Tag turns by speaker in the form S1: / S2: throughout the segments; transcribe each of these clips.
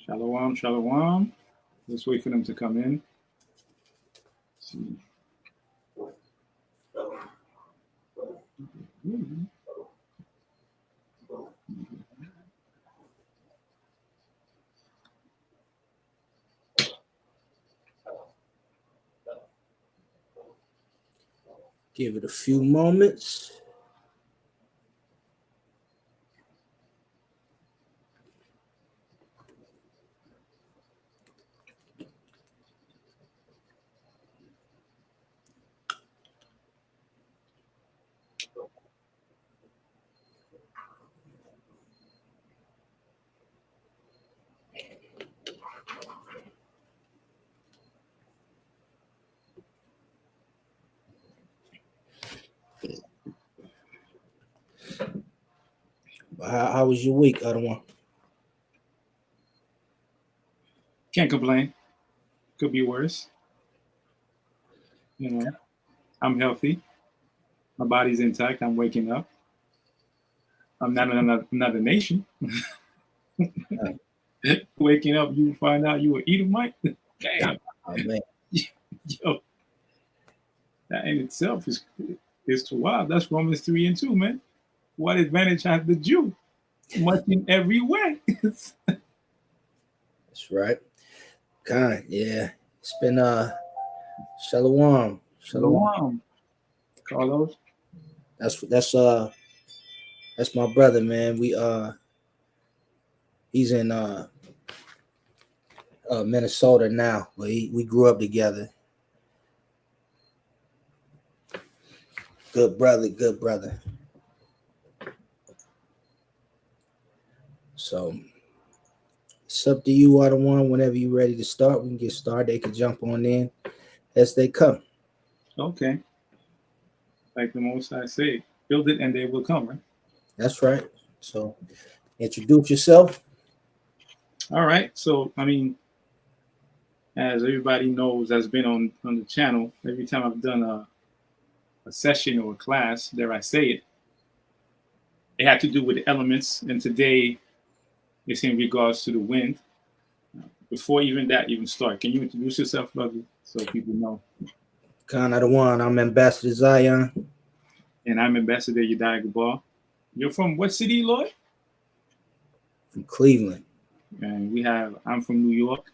S1: Shalom, shalom. Let's wait for them to come in. Let's see.
S2: Give it a few moments. How was your week, other one?
S1: Can't complain. Could be worse. You know, I'm healthy. My body's intact. I'm waking up. I'm not in another nation. Waking up, you find out you were Edomite. Damn.
S2: Oh, man.
S1: Yo, that in itself is too wild. That's Romans 3:2, man. What advantage has the Jew? Much in every way.
S2: That's right. Kind, yeah. It's been Shalom.
S1: Shalom. Carlos.
S2: That's my brother, man. He's in Minnesota now, but we grew up together. Good brother. So it's up to you, other one. Whenever you're ready to start, we can get started. They can jump on in as they come.
S1: Okay. Like the Most High say, build it and they will come, right?
S2: That's right. So introduce yourself.
S1: All right. So, I mean, as everybody knows that's been on the channel, every time I've done a session or a class, dare I say it had to do with the elements. And today it's in regards to the wind. Before even that even start, can you introduce yourself, brother, so people know?
S2: Khan of the one. I'm Ambassador Zion.
S1: And I'm Ambassador Yedai Gabar. You're from what city, Lloyd?
S2: From Cleveland.
S1: And I'm from New York.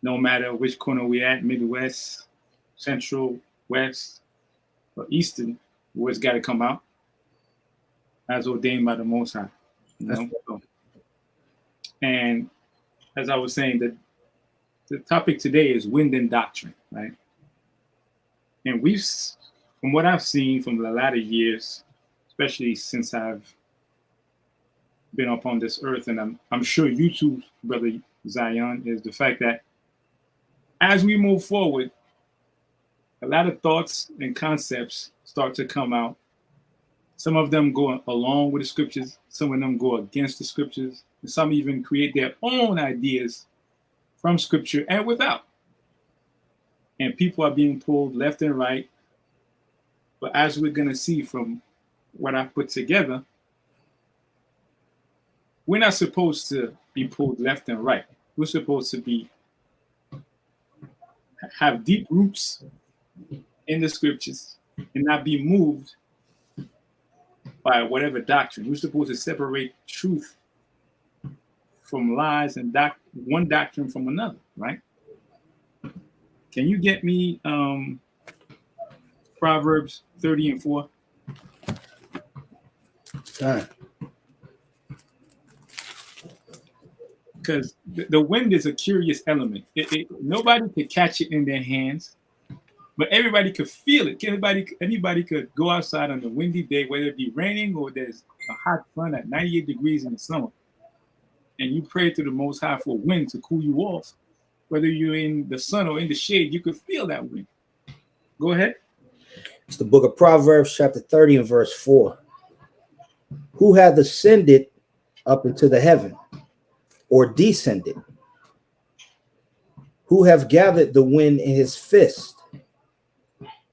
S1: No matter which corner we at, Midwest, Central, West, or Eastern, word's got to come out as ordained by the Most High. You know? So, and as I was saying, the topic today is wind and doctrine, right? And from what I've seen from the latter years, especially since I've been upon this earth, and I'm sure you too, Brother Zion, is the fact that as we move forward, a lot of thoughts and concepts start to come out. Some of them go along with the scriptures, some of them go against the scriptures, and some even create their own ideas from scripture and without. And people are being pulled left and right. But as we're going to see from what I've put together, we're not supposed to be pulled left and right. We're supposed to have deep roots in the scriptures and not be moved by whatever doctrine. We're supposed to separate truth from lies and one doctrine from another, right? Can you get me Proverbs 30:4? Because the wind is a curious element. Nobody could catch it in their hands, but everybody could feel it. Anybody could go outside on a windy day, whether it be raining or there's a hot sun at 98 degrees in the summer, and you pray to the Most High for wind to cool you off. Whether you're in the sun or in the shade, you could feel that wind. Go ahead.
S2: It's the book of Proverbs, chapter 30 and verse 4. Who hath ascended up into the heaven, or descended? Who have gathered the wind in his fist?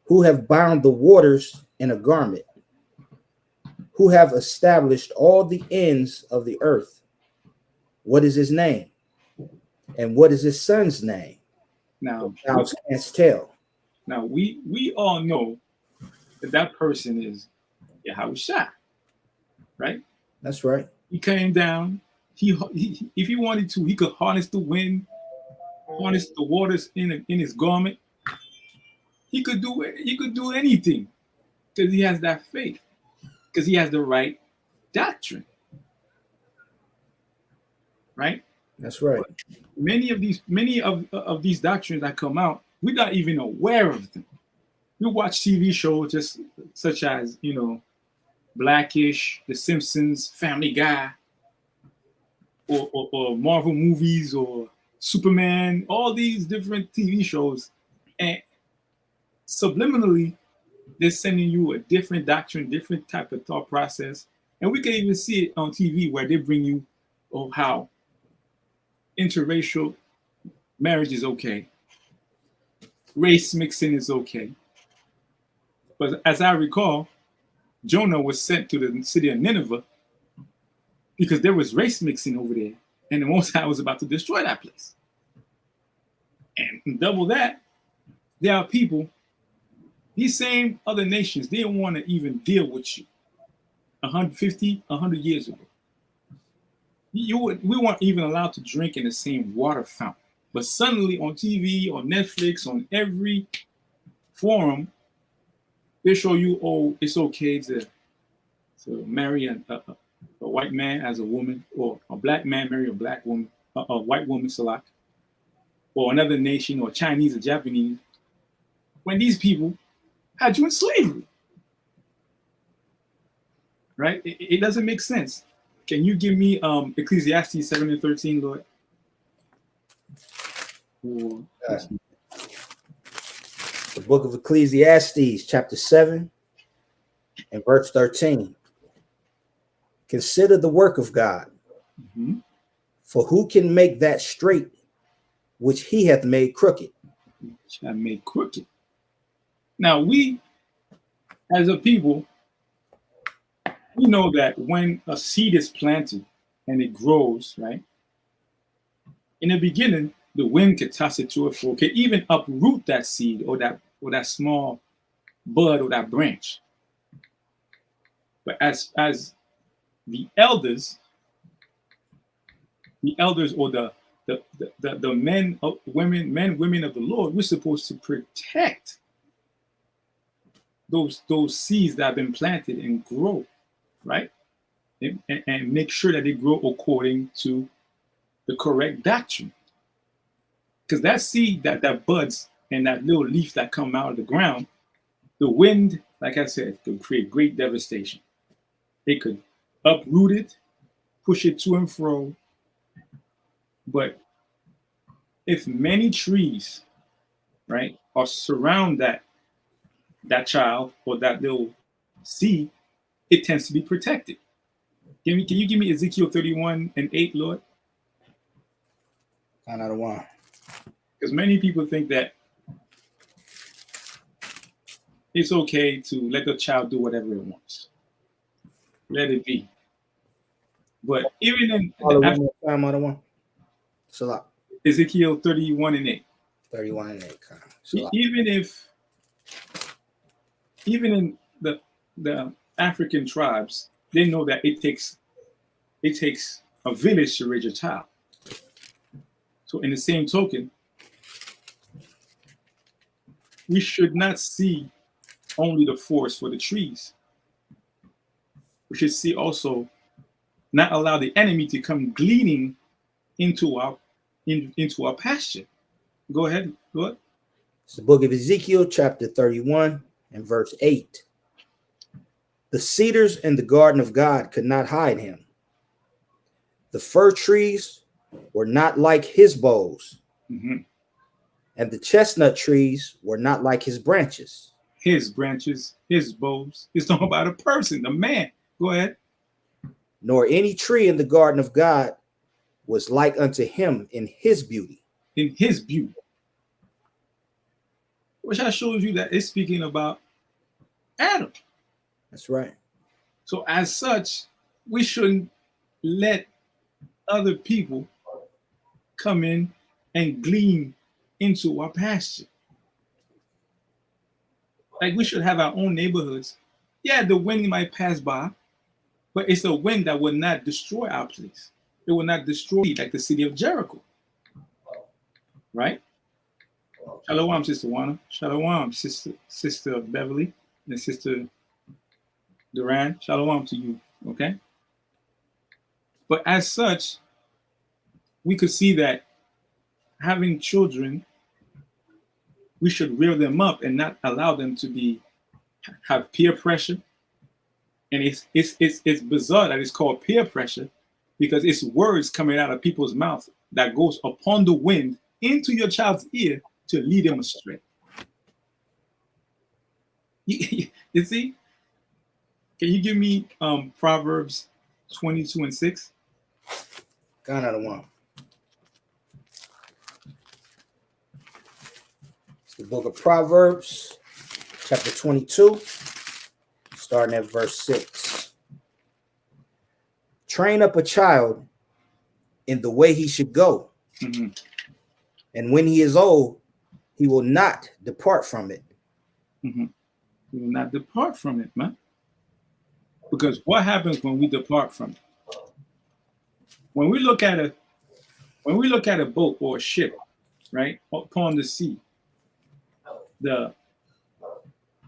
S2: Who have bound the waters in a garment? Who have established all the ends of the earth? What is his name? And what is his son's name?
S1: Now,
S2: Thou canst tell.
S1: now we all know that that person is Yahushua, right?
S2: That's right.
S1: He came down. He if he wanted to, he could harness the wind, harness the waters in his garment. He could do it. He could do anything because he has that faith, because he has the right doctrine, right?
S2: That's right.
S1: Many of these doctrines that come out, we're not even aware of them. We watch TV shows just such as Blackish, The Simpsons, Family Guy, or Marvel movies or Superman, all these different TV shows, and subliminally they're sending you a different doctrine, different type of thought process, and we can even see it on TV where they bring you, how interracial marriage is okay, race mixing is okay. But as I recall, Jonah was sent to the city of Nineveh because there was race mixing over there, and the Most High was about to destroy that place. And double that, there are people, these same other nations, they don't want to even deal with you. 150, 100 years ago, we weren't even allowed to drink in the same water fountain. But suddenly on TV, on Netflix, on every forum, they show you, it's okay to marry a white man as a woman, or a black man marry a black woman, a white woman, Salak, or another nation, or Chinese or Japanese, when these people had you in slavery. Right? It doesn't make sense. Can you give me Ecclesiastes 7:13, Lord?
S2: The book of Ecclesiastes, chapter 7 and verse 13. Consider the work of God, for who can make that straight which he hath made crooked?
S1: Which hath made crooked. Now we, as a people, we know that when a seed is planted and it grows, right? In the beginning, the wind could toss it to and fro, could even uproot that seed or that small bud or that branch. But as the elders or the men, women of the Lord, we're supposed to protect those seeds that have been planted and grow, right? And make sure that they grow according to the correct doctrine. Because that seed that buds and that little leaf that come out of the ground, the wind, like I said, could create great devastation. It could uproot it, push it to and fro. But if many trees, right, are surround that child or that little seed, it tends to be protected. Can you give me Ezekiel 31:8, Lord?
S2: Count out of one.
S1: Because many people think that it's okay to let the child do whatever it wants. Let it be. But even in
S2: out of one. It's a lot.
S1: Ezekiel 31:8.
S2: 31:8.
S1: Even in the African tribes, they know that it takes a village to raise a child. So in the same token, we should not see only the forest for the trees. We should see also not allow the enemy to come gleaning into our pasture. Go ahead, Lord.
S2: It's the book of Ezekiel, chapter 31 and verse 8. The cedars in the garden of God could not hide him. The fir trees were not like his boughs, and the chestnut trees were not like his branches.
S1: His branches, his boughs. It's talking about a person, a man. Go ahead.
S2: Nor any tree in the garden of God was like unto him in his beauty.
S1: In his beauty. Which I shows you that it's speaking about Adam.
S2: That's right.
S1: So as such, we shouldn't let other people come in and glean into our pasture. Like we should have our own neighborhoods. Yeah, the wind might pass by, but it's a wind that will not destroy our place. It will not destroy like the city of Jericho. Right? Shalom, Sister Juana. Shalom, Sister Beverly and Sister Duran. Shalom to you. Okay? But as such, we could see that having children, we should rear them up and not allow them to have peer pressure. And it's bizarre that it's called peer pressure because it's words coming out of people's mouth that goes upon the wind into your child's ear to lead them astray. You see? Can you give me Proverbs 22:6?
S2: Gone out of one. It's the book of Proverbs, chapter 22, starting at verse 6. Train up a child in the way he should go, and when he is old, he will not depart from it.
S1: He will not depart from it, man. Because what happens when we depart from it? When we look at a boat or a ship, right, upon the sea,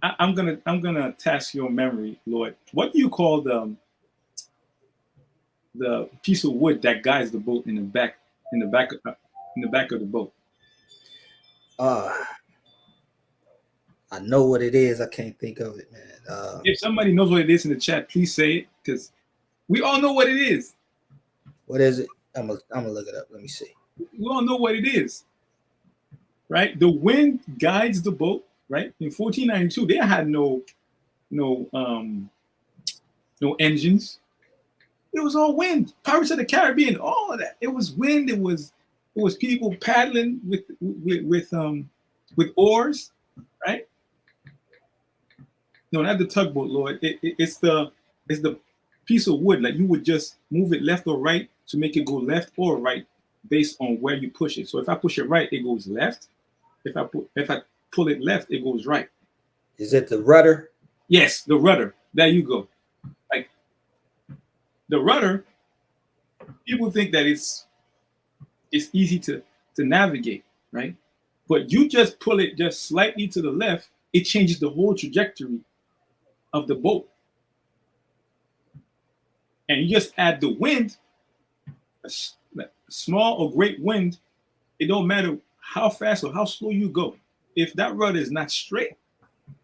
S1: I'm gonna test your memory, Lord. What do you call the piece of wood that guides the boat in the back of the boat?
S2: I know what it is. I can't think of it, man.
S1: If somebody knows what it is in the chat, please say it, because we all know what it is.
S2: What is it? I'm gonna look it up. Let me see.
S1: We all know what it is, right? The wind guides the boat, right? In 1492, they had no engines. It was all wind. Pirates of the Caribbean, all of that. It was wind. It was people paddling with oars, right? No, not the tugboat, Lord. It's the piece of wood. Like you would just move it left or right to make it go left or right based on where you push it. So if I push it right, it goes left. If I pull it left, it goes right.
S2: Is it the rudder?
S1: Yes, the rudder. There you go. Like the rudder, people think that it's easy to navigate, right? But you just pull it just slightly to the left, it changes the whole trajectory of the boat. And you just add the wind, a small or great wind, it don't matter how fast or how slow you go. If that rudder is not straight,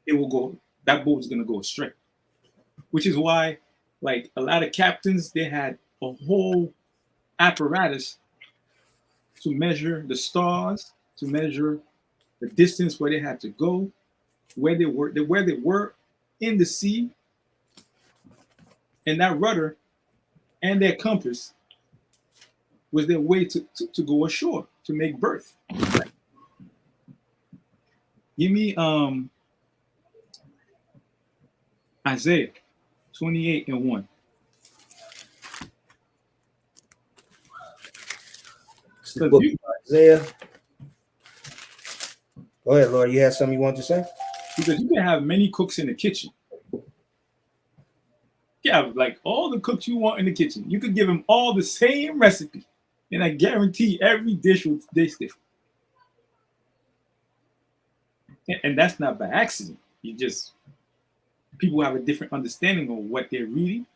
S1: that boat is going to go straight. Which is why, like a lot of captains, they had a whole apparatus to measure the stars, to measure the distance where they had to go, where they were in the sea, and that rudder and their compass was their way to go ashore, to make berth. Give me Isaiah 28:1.
S2: It's the book of Isaiah. Go ahead, Lord. You have something you want to say?
S1: Because you can have many cooks in the kitchen. You have like all the cooks you want in the kitchen. You could give them all the same recipe, and I guarantee every dish will taste different. And that's not by accident. People have a different understanding of what they're reading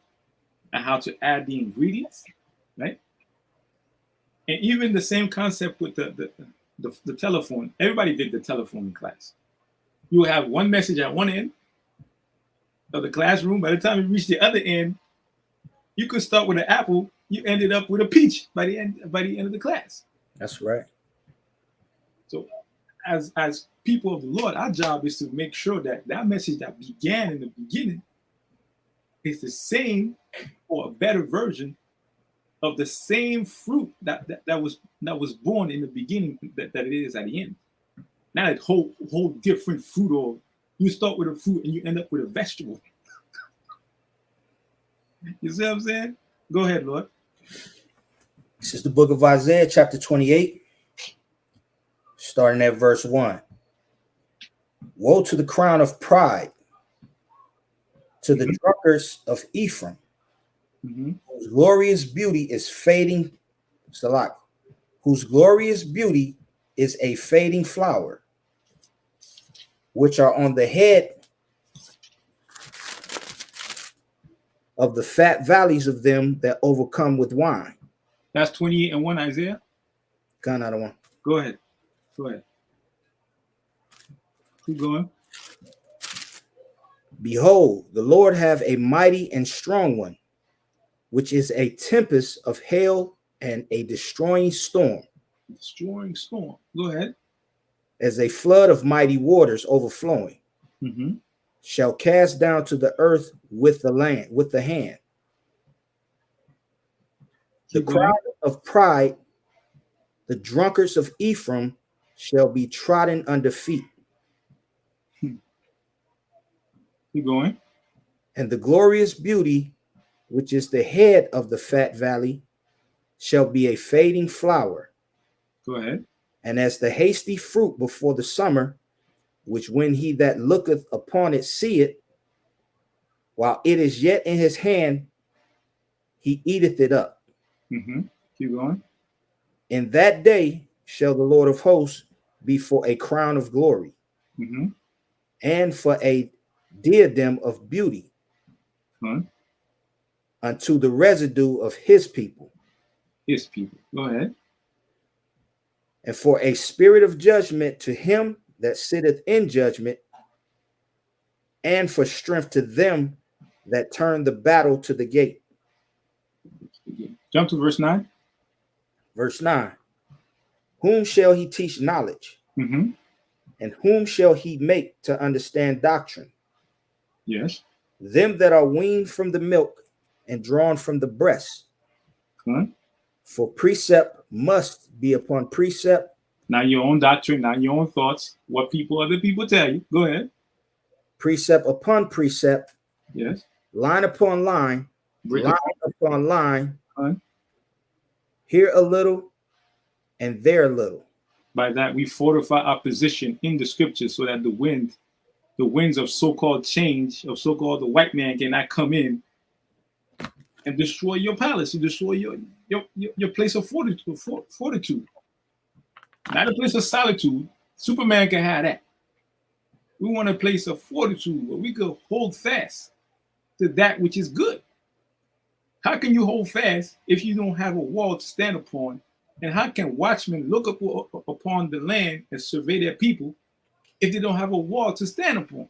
S1: and how to add the ingredients, right? And even the same concept with the telephone. Everybody did the telephone in class. You have one message at one end of the classroom. By the time you reach the other end, you could start with an apple. You ended up with a peach by the end of the class.
S2: That's right.
S1: So as people of the Lord, our job is to make sure that message that began in the beginning is the same or a better version of the same fruit that was born in the beginning that it is at the end. Not a whole different fruit, or you start with a fruit and you end up with a vegetable. You see what I'm saying? Go ahead, Lord.
S2: This is the book of Isaiah, chapter 28, starting at verse 1. Woe to the crown of pride, to the drunkards of Ephraim, whose glorious beauty is fading, Salak, whose glorious beauty is a fading flower, which are on the head of the fat valleys of them that overcome with wine.
S1: That's 28 and 1, Isaiah.
S2: Gone out of one.
S1: Go ahead. Go ahead. Keep going.
S2: Behold, the Lord have a mighty and strong one, which is a tempest of hail and a destroying storm.
S1: Destroying storm. Go ahead.
S2: As a flood of mighty waters overflowing, shall cast down to the earth with the hand. The crowd of pride, the drunkards of Ephraim, shall be trodden under feet.
S1: Keep going.
S2: And the glorious beauty, which is the head of the fat valley, shall be a fading flower.
S1: Go ahead.
S2: And as the hasty fruit before the summer, which when he that looketh upon it see it, while it is yet in his hand, he eateth it up.
S1: Keep going.
S2: In that day shall the Lord of hosts be for a crown of glory, and for a diadem of beauty, unto the residue of his people.
S1: His people. Go ahead.
S2: And for a spirit of judgment to him that sitteth in judgment, and for strength to them that turn the battle to the gate.
S1: Jump to verse 9.
S2: Verse 9. Whom shall he teach knowledge? And whom shall he make to understand doctrine?
S1: Yes.
S2: Them that are weaned from the milk and drawn from the breast. For precept must be upon precept.
S1: Not your own doctrine, not your own thoughts, what other people tell you. Go ahead.
S2: Precept upon precept.
S1: Yes.
S2: Line upon line. Line upon line. Here a little and there a little.
S1: By that we fortify our position in the scriptures so that the winds of so-called change, of so-called the white man cannot come in and destroy your palace, and destroy your place of fortitude. Not a place of solitude. Superman can have that. We want a place of fortitude where we could hold fast to that which is good. How can you hold fast if you don't have a wall to stand upon? And how can watchmen look upon the land and survey their people if they don't have a wall to stand upon?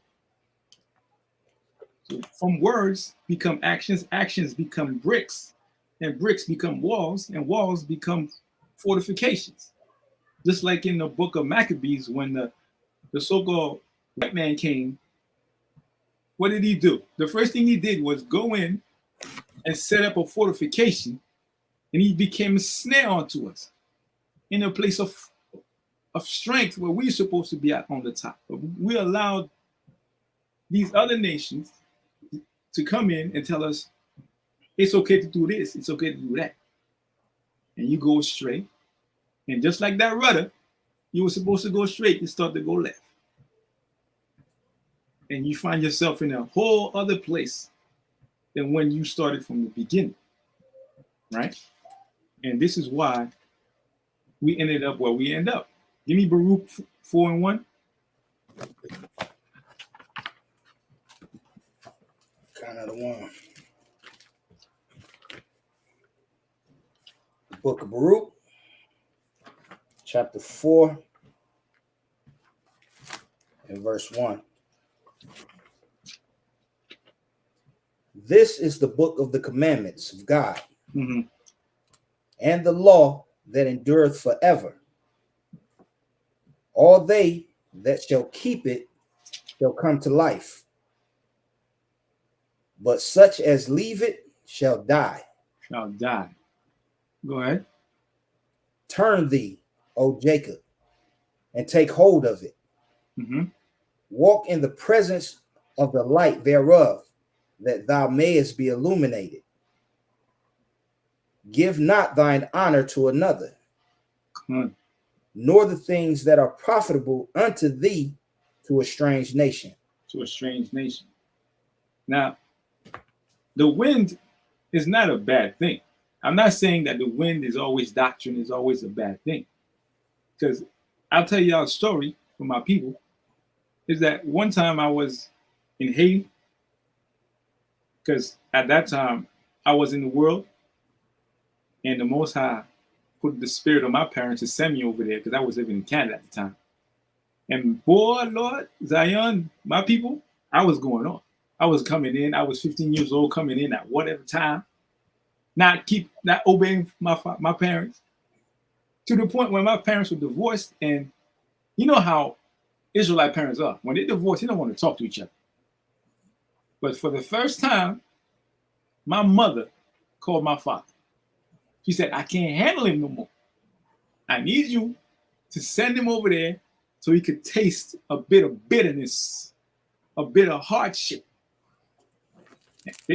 S1: So from words become actions, actions become bricks, and bricks become walls, and walls become fortifications. Just like in the book of Maccabees, when the so-called white man came, what did he do? The first thing he did was go in and set up a fortification, and he became a snare unto us in a place of strength where we're supposed to be on the top. But we allowed these other nations to come in and tell us it's okay to do this, it's okay to do that. And you go straight. And just like that rudder, you were supposed to go straight, you start to go left. And you find yourself in a whole other place than when you started from the beginning, right? And this is why we ended up where we end up. Give me Baruch 4:1.
S2: Kind of the one. The book of Baruch, chapter 4, and verse 1. This is the book of the commandments of God, and the law that endureth forever. All they that shall keep it shall come to life, but such as leave it shall die.
S1: Shall die. Go ahead.
S2: Turn thee, O Jacob, and take hold of it. Walk in the presence of the light thereof, that thou mayest be illuminated. Give not thine honor to another, nor the things that are profitable unto thee to a strange nation.
S1: To a strange nation. Now, the wind is not a bad thing. I'm not saying that the wind is always doctrine, is always a bad thing. Because I'll tell y'all a story from my people, is that one time I was in Haiti, because at that time I was in the world, and the Most High put the spirit of my parents to send me over there because I was living in Canada at the time. And boy, Lord, Zion, my people, I was going on. I was coming in. I was 15 years old, coming in at whatever time, not obeying my parents, to the point where my parents were divorced. And you know how Israelite parents are. When they divorce, they don't want to talk to each other. But for the first time, my mother called my father. She said, I can't handle him no more. I need you to send him over there so he could taste a bit of bitterness, a bit of hardship.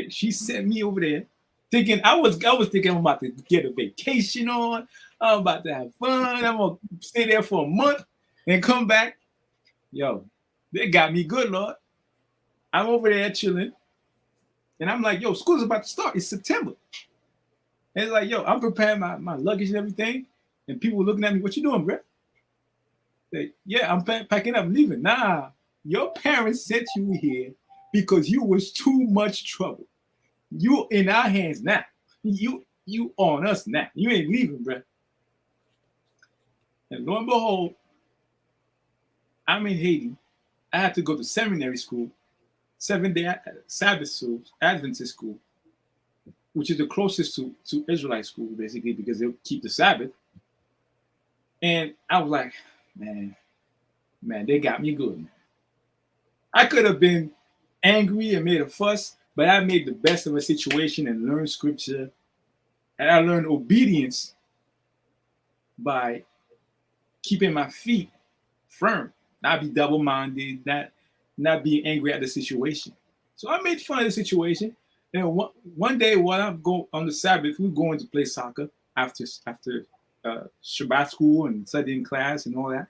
S1: She sent me over there thinking I was thinking I'm about to get a vacation on. I'm about to have fun. I'm gonna stay there for a month and come back. Yo, they got me good, Lord. I'm over there chilling. And I'm like, yo, school's about to start. It's September. And it's like, yo, I'm preparing my luggage and everything. And people were looking at me, what you doing, bro? Like, yeah, I'm packing up, leaving. Nah, your parents sent you here because you was too much trouble. You in our hands now. You on us now. You ain't leaving, bro. And lo and behold, I'm in Haiti. I had to go to seminary school, 7-day Sabbath school, Adventist school, which is the closest to Israelite school, basically, because they'll keep the Sabbath. And I was like, man, they got me good, man. I could have been angry and made a fuss, but I made the best of a situation and learned scripture. And I learned obedience by keeping my feet firm, not be double-minded, not being angry at the situation. So I made fun of the situation. And one day while I'm going on the Sabbath, we were going to play soccer after Shabbat school and studying class and all that.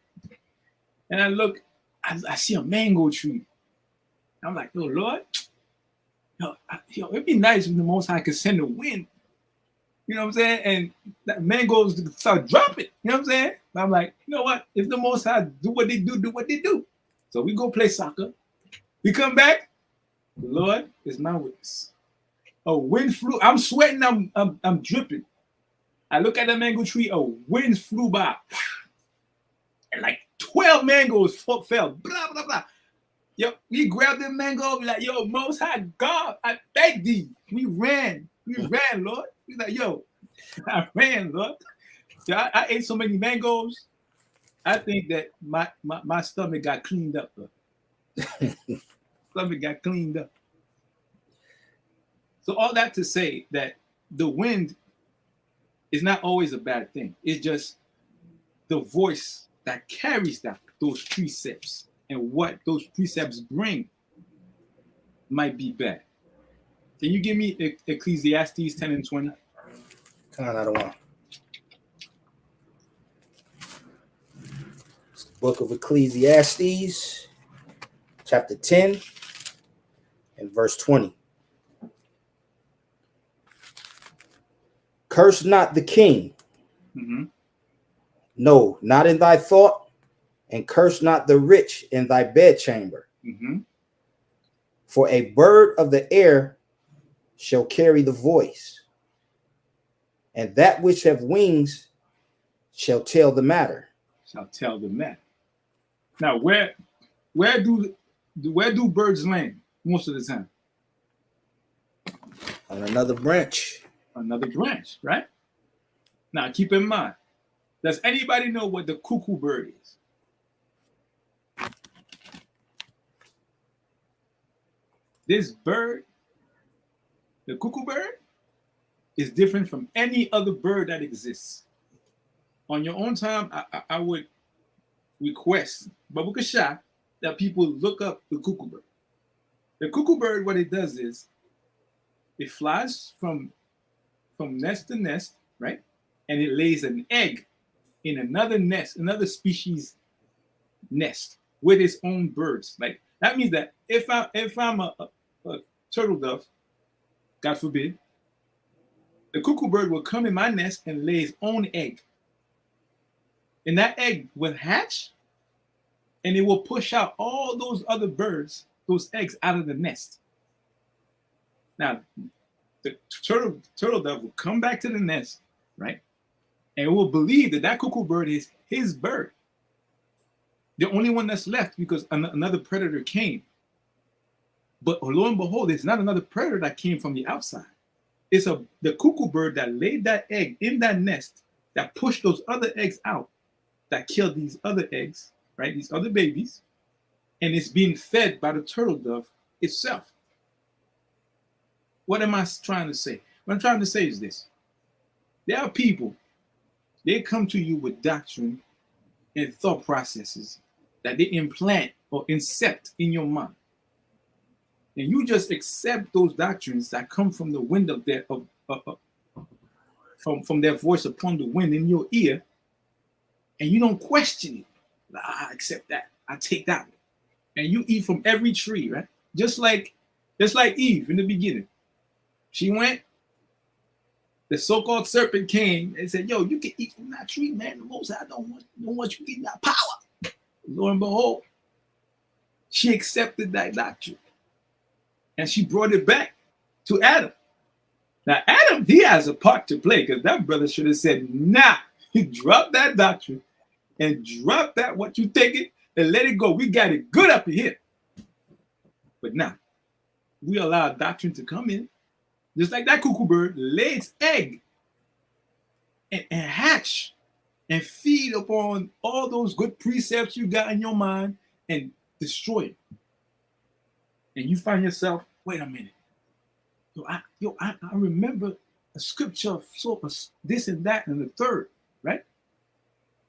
S1: And I look, I see a mango tree. I'm like, yo, Lord, it'd be nice if the Most High could send a wind. You know what I'm saying? And that mangoes start dropping. You know what I'm saying? And I'm like, you know what? If the Most High do what they do. So we go play soccer. We come back. The Lord is my witness. A wind flew. I'm sweating. I'm dripping. I look at the mango tree. A wind flew by. And like 12 mangoes fell. Blah, blah, blah. Yo, we grabbed the mango. Like, yo, Most High God, I thank thee. We ran, Lord. We like, yo, I ran, Lord. So I ate so many mangoes. I think that my stomach got cleaned up. Stomach got cleaned up. So all that to say that the wind is not always a bad thing. It's just the voice that carries those precepts and what those precepts bring might be bad. Can you give me Ecclesiastes 10 and 20?
S2: Come on, I don't want. It's the book of Ecclesiastes, chapter 10 and verse 20. Curse not the king.
S1: Mm-hmm.
S2: No, not in thy thought, and curse not the rich in thy bedchamber.
S1: Mm-hmm.
S2: For a bird of the air shall carry the voice, and that which have wings shall tell the matter.
S1: Shall tell the matter. Now, where do birds land most of the time?
S2: On another branch.
S1: Another branch, right? Now, keep in mind, does anybody know what the cuckoo bird is? This bird, the cuckoo bird, is different from any other bird that exists. On your own time, I would request, Babu Kasha, that people look up the cuckoo bird. The cuckoo bird, what it does is, it flies from nest to nest, right? And it lays an egg in another nest, another species nest with its own birds. Like that means that if I'm a turtle dove, God forbid, the cuckoo bird will come in my nest and lay its own egg. And that egg will hatch and it will push out all those other birds, those eggs out of the nest. Now, the turtle dove will come back to the nest, right? And it will believe that that cuckoo bird is his bird. The only one that's left because another predator came. But lo and behold, it's not another predator that came from the outside. It's the cuckoo bird that laid that egg in that nest that pushed those other eggs out, that killed these other eggs, right? These other babies. And it's being fed by the turtle dove itself. What am I trying to say? What I'm trying to say is this. There are people, they come to you with doctrine and thought processes that they implant or incept in your mind. And you just accept those doctrines that come from the wind of their from their voice upon the wind in your ear, and you don't question it. I accept that. I take that one. And you eat from every tree, right? Just like Eve in the beginning. She went, the so-called serpent came and said, yo, you can eat from that tree, man. The Most High don't want you getting that power. Lo and behold, she accepted that doctrine. And she brought it back to Adam. Now, Adam, he has a part to play because that brother should have said, nah, you drop that doctrine and drop that what you thinking and let it go. We got it good up in here. But now, we allow doctrine to come in. Just like that cuckoo bird lays egg and hatch and feed upon all those good precepts you got in your mind and destroy it. And you find yourself, wait a minute. I remember a scripture, so this and that and the third, right?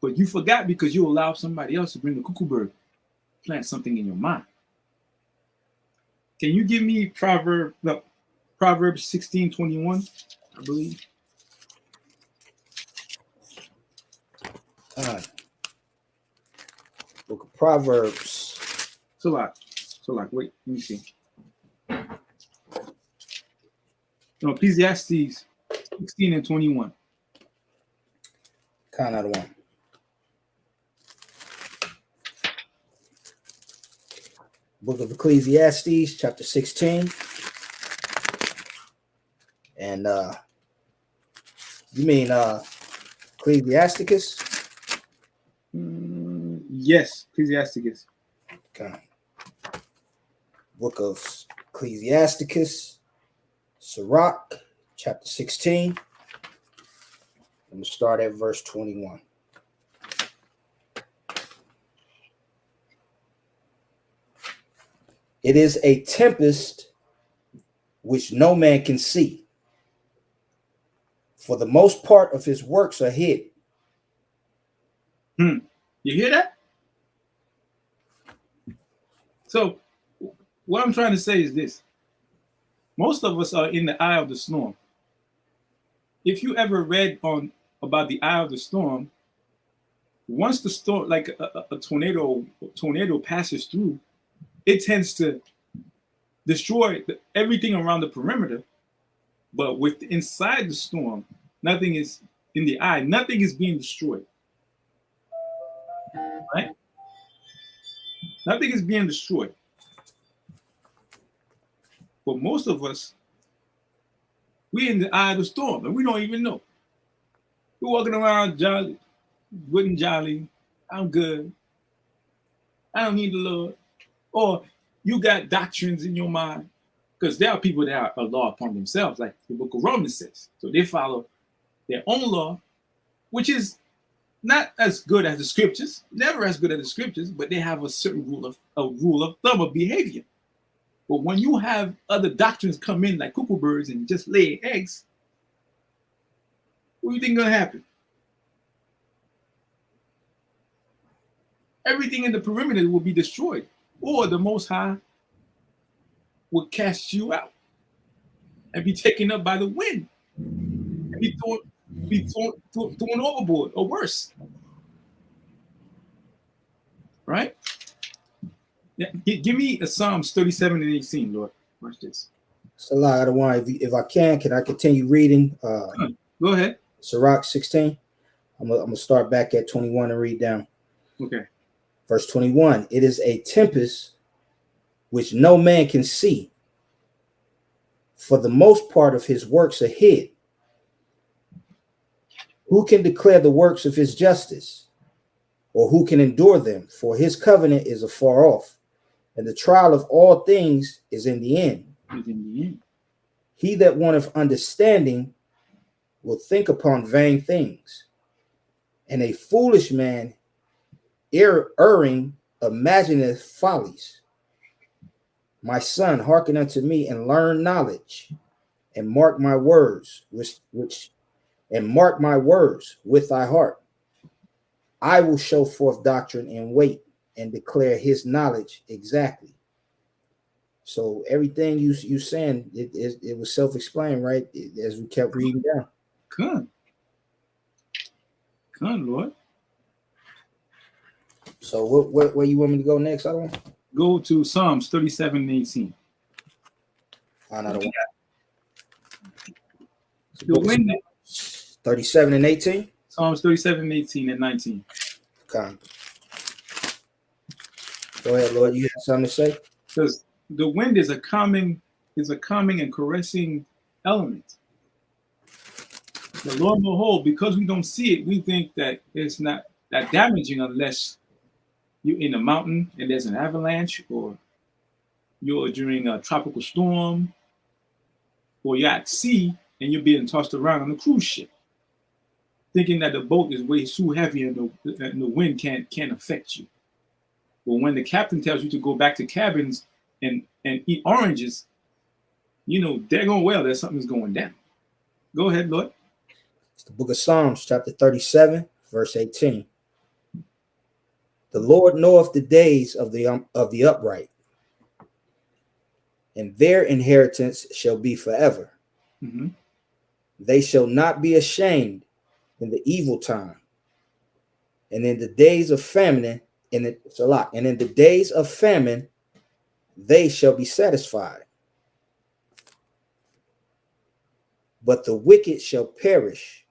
S1: But you forgot because you allowed somebody else to bring the cuckoo bird, plant something in your mind. Can you give me Proverbs 16:21, I believe?
S2: Book of Proverbs.
S1: So like, wait, let me see. No, Ecclesiastes 16:21.
S2: Count out of one. Book of Ecclesiastes, chapter 16. And you mean Ecclesiasticus?
S1: Yes, Ecclesiasticus.
S2: Okay. Book of Ecclesiasticus, Sirach, chapter 16. I'm going to start at verse 21. It is a tempest which no man can see, for the most part of his works are hid.
S1: You hear that? So what I'm trying to say is this. Most of us are in the eye of the storm. If you ever read about the eye of the storm, once the storm, like a tornado passes through, it tends to destroy everything around the perimeter. But inside the storm, nothing is in the eye. Nothing is being destroyed. Right? Nothing is being destroyed. But most of us, we're in the eye of the storm and we don't even know. We're walking around jolly, good and jolly. I'm good. I don't need the Lord. Or you got doctrines in your mind. Because there are people that are a law upon themselves, like the book of Romans says. So they follow their own law, which is not as good as the scriptures, never as good as the scriptures, but they have a certain rule of thumb of behavior. But when you have other doctrines come in like cuckoo birds and just lay eggs, what do you think is going to happen? Everything in the perimeter will be destroyed, or the Most High will cast you out and be taken up by the wind and be thrown overboard or worse. right? Yeah, give me a Psalms 37 and 18, Lord. Watch this.
S2: Salah, I don't want. If I can I continue reading?
S1: Go ahead.
S2: Sirach 16. I'm gonna start back at 21 and read down.
S1: Okay.
S2: Verse 21. It is a tempest which no man can see. For the most part of his works are hid. Who can declare the works of his justice? Or who can endure them? For his covenant is afar off, and the trial of all things is in the end. He that wanteth understanding will think upon vain things, and a foolish man erring imagineth follies. My son, hearken unto me and learn knowledge, and mark my words, mark my words with thy heart. I will show forth doctrine and wait, and declare his knowledge exactly. So everything you saying, it was self-explained, right? As we kept reading down.
S1: Come on, Lord.
S2: So where you want me to go next? I don't
S1: go to Psalms 37 and 18.
S2: The
S1: wind.
S2: 37 and 18.
S1: Psalms 37, 18, and 19.
S2: Okay. Go ahead, Lord. You have something to say?
S1: Because the wind is a calming and caressing element. But lo and behold, because we don't see it, we think that it's not that damaging unless you're in a mountain and there's an avalanche, or you're during a tropical storm, or you're at sea and you're being tossed around on a cruise ship, thinking that the boat is way too heavy and the wind can't affect you. But when the captain tells you to go back to cabins and eat oranges, you know daggone well that something's going down. Go ahead, Lord.
S2: It's the book of Psalms, chapter 37, verse 18. The Lord knoweth the days of the upright, and their inheritance shall be forever.
S1: Mm-hmm.
S2: They shall not be ashamed in the evil time, and in the days of famine, and in the days of famine, they shall be satisfied. But the wicked shall perish,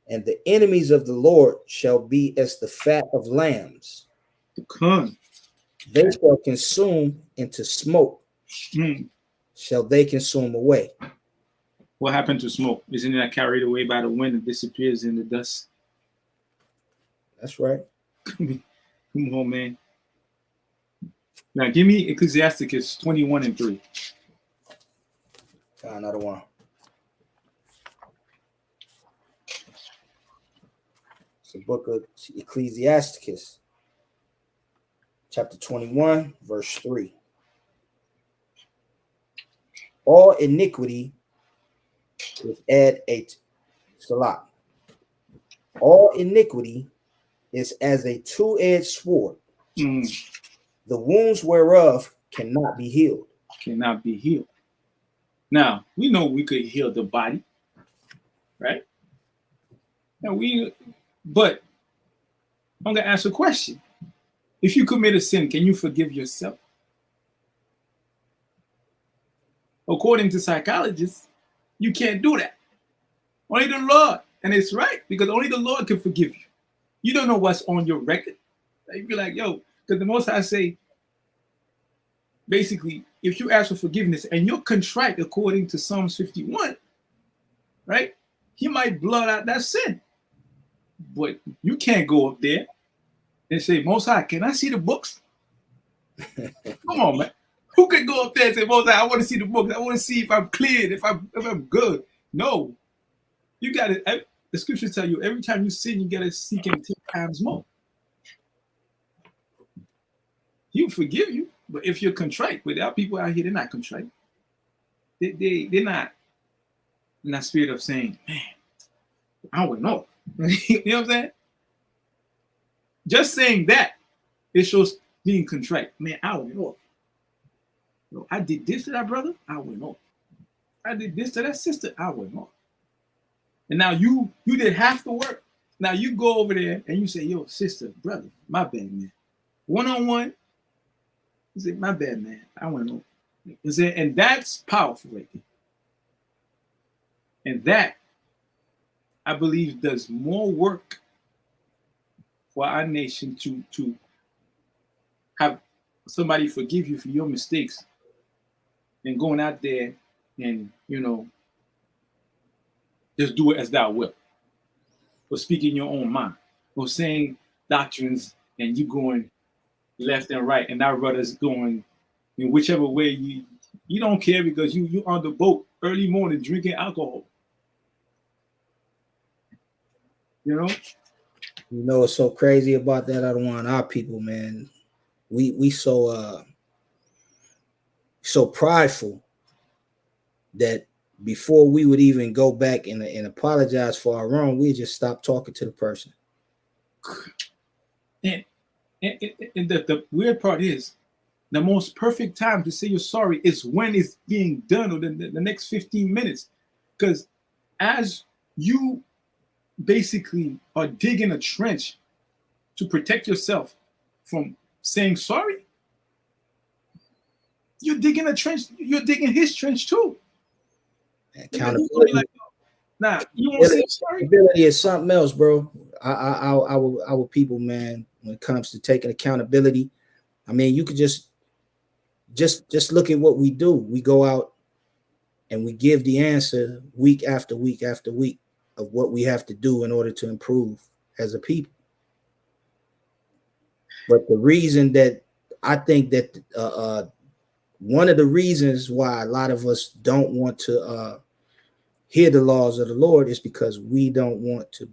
S2: and the enemies of the Lord shall be as the fat of lambs. They shall consume into smoke. Shall they consume away?
S1: What happened to smoke? Isn't that carried away by the wind and disappears in the dust?
S2: That's right.
S1: Come on, man. Now give me Ecclesiasticus 21 and 3.
S2: Another one. It's the book of Ecclesiasticus, chapter 21, verse 3. All iniquity is Salah. All iniquity is as a two-edged sword. The wounds whereof cannot be healed.
S1: Cannot be healed. Now, we know we could heal the body, right? But I'm going to ask a question. If you commit a sin, can you forgive yourself? According to psychologists, you can't do that. Only the Lord. And it's right, because only the Lord can forgive you. You don't know what's on your record. You'd be like, yo, because the Most High say, basically, if you ask for forgiveness and you're contrite according to Psalms 51, right? He might blot out that sin. But you can't go up there and say, Most High, can I see the books? Come on, man. Who could go up there and say, Most High, I want to see the books. I want to see if I'm cleared, if I'm good. No. You got to, the scriptures tell you, every time you sin, you got to seek him 10 times more. He'll forgive you. But if you're contrite, but there are people out here, they're not contrite. They're not in that spirit of saying, man, I went off. You know what I'm saying? Just saying that, it shows being contrite. Man, I went off. No, I did this to that brother, I went off. I did this to that sister, I went off. And now you did half the work. Now you go over there and you say, yo, sister, brother, my bad, man. one-on-one. He said, my bad, man. I want to know. He said, and that's powerful right there. And that, I believe, does more work for our nation to have somebody forgive you for your mistakes than going out there and, just do it as thou wilt, or speaking your own mind, or saying doctrines and you going left and right, and our brothers going in whichever way you don't care because you on the boat early morning drinking alcohol.
S2: What's so crazy about that? I don't want our people, man. We so prideful that before we would even go back and apologize for our wrong, we just stop talking to the person.
S1: And the weird part is, the most perfect time to say you're sorry is when it's being done, or the next 15 minutes. Because as you basically are digging a trench to protect yourself from saying sorry, you're digging a trench, you're digging his trench too.
S2: Accountability.
S1: You won't say sorry.
S2: Accountability is something else, bro. Our people, man, when it comes to taking accountability, I mean, you could just look at what we do. We go out and we give the answer week after week after week of what we have to do in order to improve as a people. But the reason that I think that one of the reasons why a lot of us don't want to hear the laws of the Lord is because we don't want to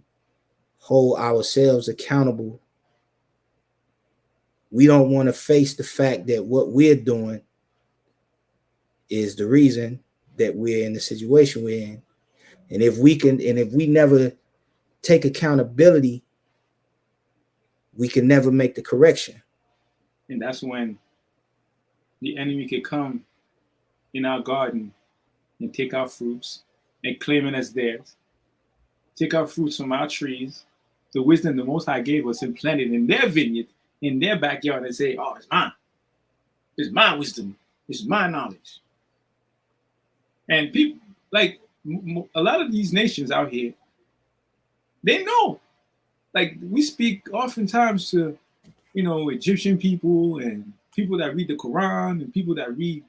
S2: hold ourselves accountable. We don't want to face the fact that what we're doing is the reason that we're in the situation we're in. And if we never take accountability, we can never make the correction.
S1: And that's when the enemy can come in our garden and take our fruits and claim it as theirs. Take our fruits from our trees, the wisdom the Most High gave us and planted in their vineyard, in their backyard, and say, oh, it's mine. It's my wisdom. It's my knowledge. And people, like a lot of these nations out here, they know. Like, we speak oftentimes to, Egyptian people and people that read the Quran and people that read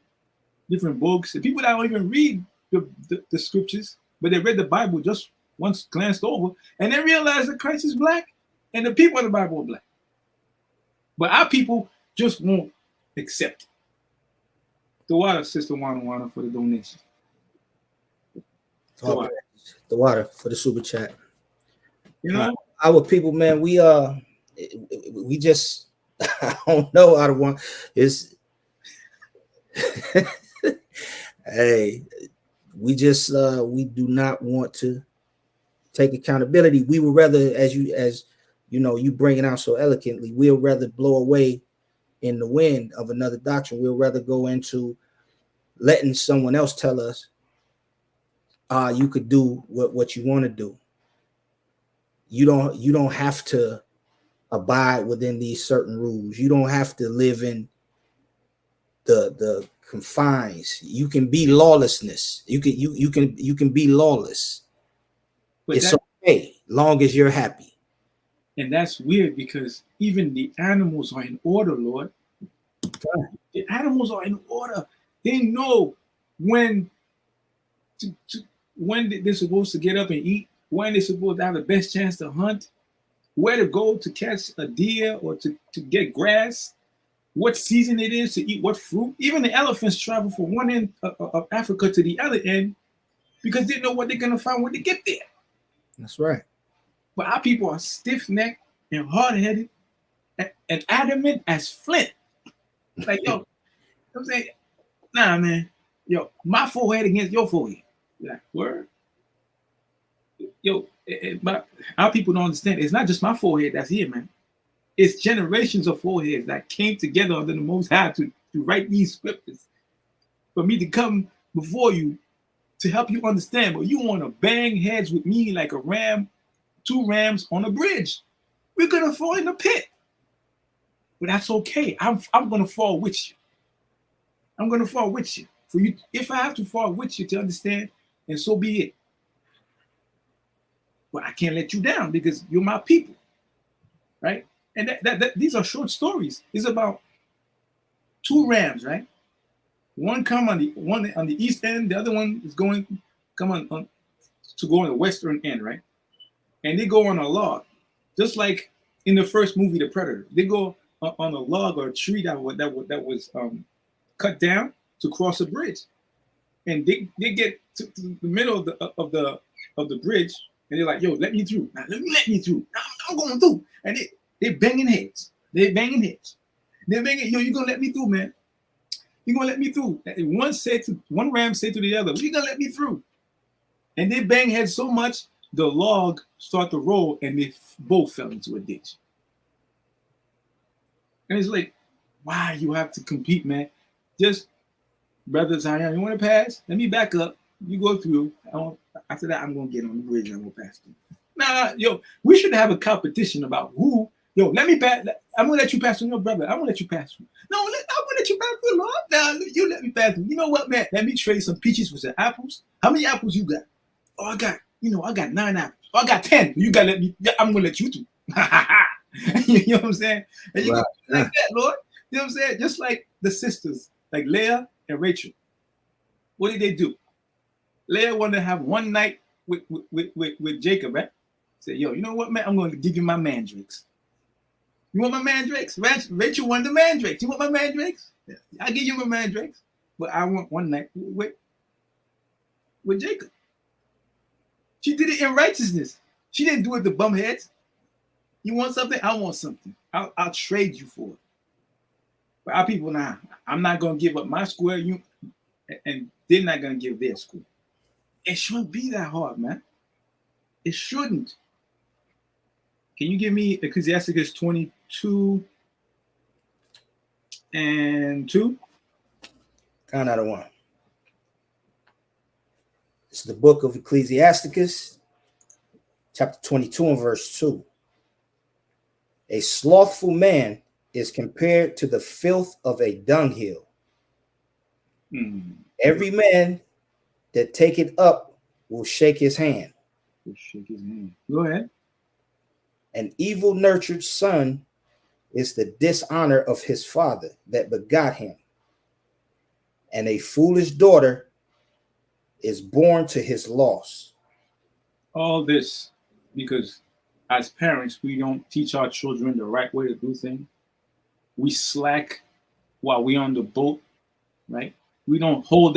S1: different books and people that don't even read the scriptures, but they read the Bible just once, glanced over, and they realize that Christ is black and the people in the Bible are black. But our people just won't accept it. The water, Sister Wana for the donation.
S2: The water for the super chat. Our people, man, we just I don't know how to want is hey, we do not want to take accountability. We would rather, as you bring it out so eloquently, we'll rather blow away in the wind of another doctrine. We'll rather go into letting someone else tell us, you could do what you want to do. You don't have to abide within these certain rules. You don't have to live in the confines. You can be lawlessness. You can be lawless. But it's okay, long as you're happy.
S1: And that's weird because even the animals are in order, Lord. The animals are in order. They know when they're supposed to get up and eat, when they're supposed to have the best chance to hunt, where to go to catch a deer or to get grass, what season it is to eat what fruit. Even the elephants travel from one end of Africa to the other end because they know what they're going to find when they get there.
S2: That's right.
S1: But our people are stiff-necked and hard-headed and adamant as flint. Like, yo, I'm saying, nah, man. Yo, my forehead against your forehead. You're like, word? Yo, our people don't understand. It's not just my forehead that's here, man. It's generations of foreheads that came together under the Most High to write these scriptures. For me to come before you to help you understand. But you want to bang heads with me like a ram, two rams on a bridge. We're going to fall in the pit. But that's okay. I'm gonna fall with you. I'm gonna fall with you. For you, if I have to fall with you to understand, and so be it. But I can't let you down because you're my people. Right? And these are short stories. It's about two rams, right? One come on the east end, the other one is come on to go on the western end, right? And they go on a log, just like in the first movie, The Predator. They go on a log or a tree that was cut down to cross a bridge, and they get to the middle of the bridge, and they're like, "Yo, let me through! Now, let me through! Now, I'm going through!" And they banging heads. They're banging heads. They're banging. Yo, you gonna let me through, man? You gonna let me through? And one ram said to the other, "You gonna let me through?" And they bang heads so much, the log start to roll, and they both fell into a ditch. And it's like, why you have to compete, man? Just, brother Zion, you want to pass? Let me back up. You go through. After that, I'm gonna get on the bridge and I'm gonna pass through. Nah, yo, we should have a competition about who. Yo, let me pass. I'm gonna let you pass through, no brother. I'm gonna let you pass through. No, I'm gonna let you pass through, Lord. Now you let me pass through. You know what, man? Let me trade some peaches for some apples. How many apples you got? Oh, I got 9 apples. Oh, I got 10. You gotta let me. I'm gonna let you through. You know what I'm saying? And you go like that, Lord. You know what I'm saying? Just like the sisters, like Leah and Rachel. What did they do? Leah wanted to have one night with Jacob, right? Say, yo, you know what, man? I'm going to give you my mandrakes. You want my mandrakes? Rachel wanted the mandrakes. You want my mandrakes? Yeah, I'll give you my mandrakes. But I want one night with Jacob. She did it in righteousness. She didn't do it to bum heads. You want something? I want something. I'll trade you for it. But our people, nah, I'm not going to give up my square. And they're not going to give their square. It shouldn't be that hard, man. It shouldn't. Can you give me Ecclesiasticus 22 and 2?
S2: Count out of 1. It's the book of Ecclesiasticus, chapter 22 and verse 2. A slothful man is compared to the filth of a dunghill. Every man that take it up will shake his hand.
S1: Go ahead.
S2: An evil-nurtured son is the dishonor of his father that begot him. And a foolish daughter is born to his loss.
S1: All this because as parents, we don't teach our children the right way to do things. We slack while we're on the boat, right? We don't hold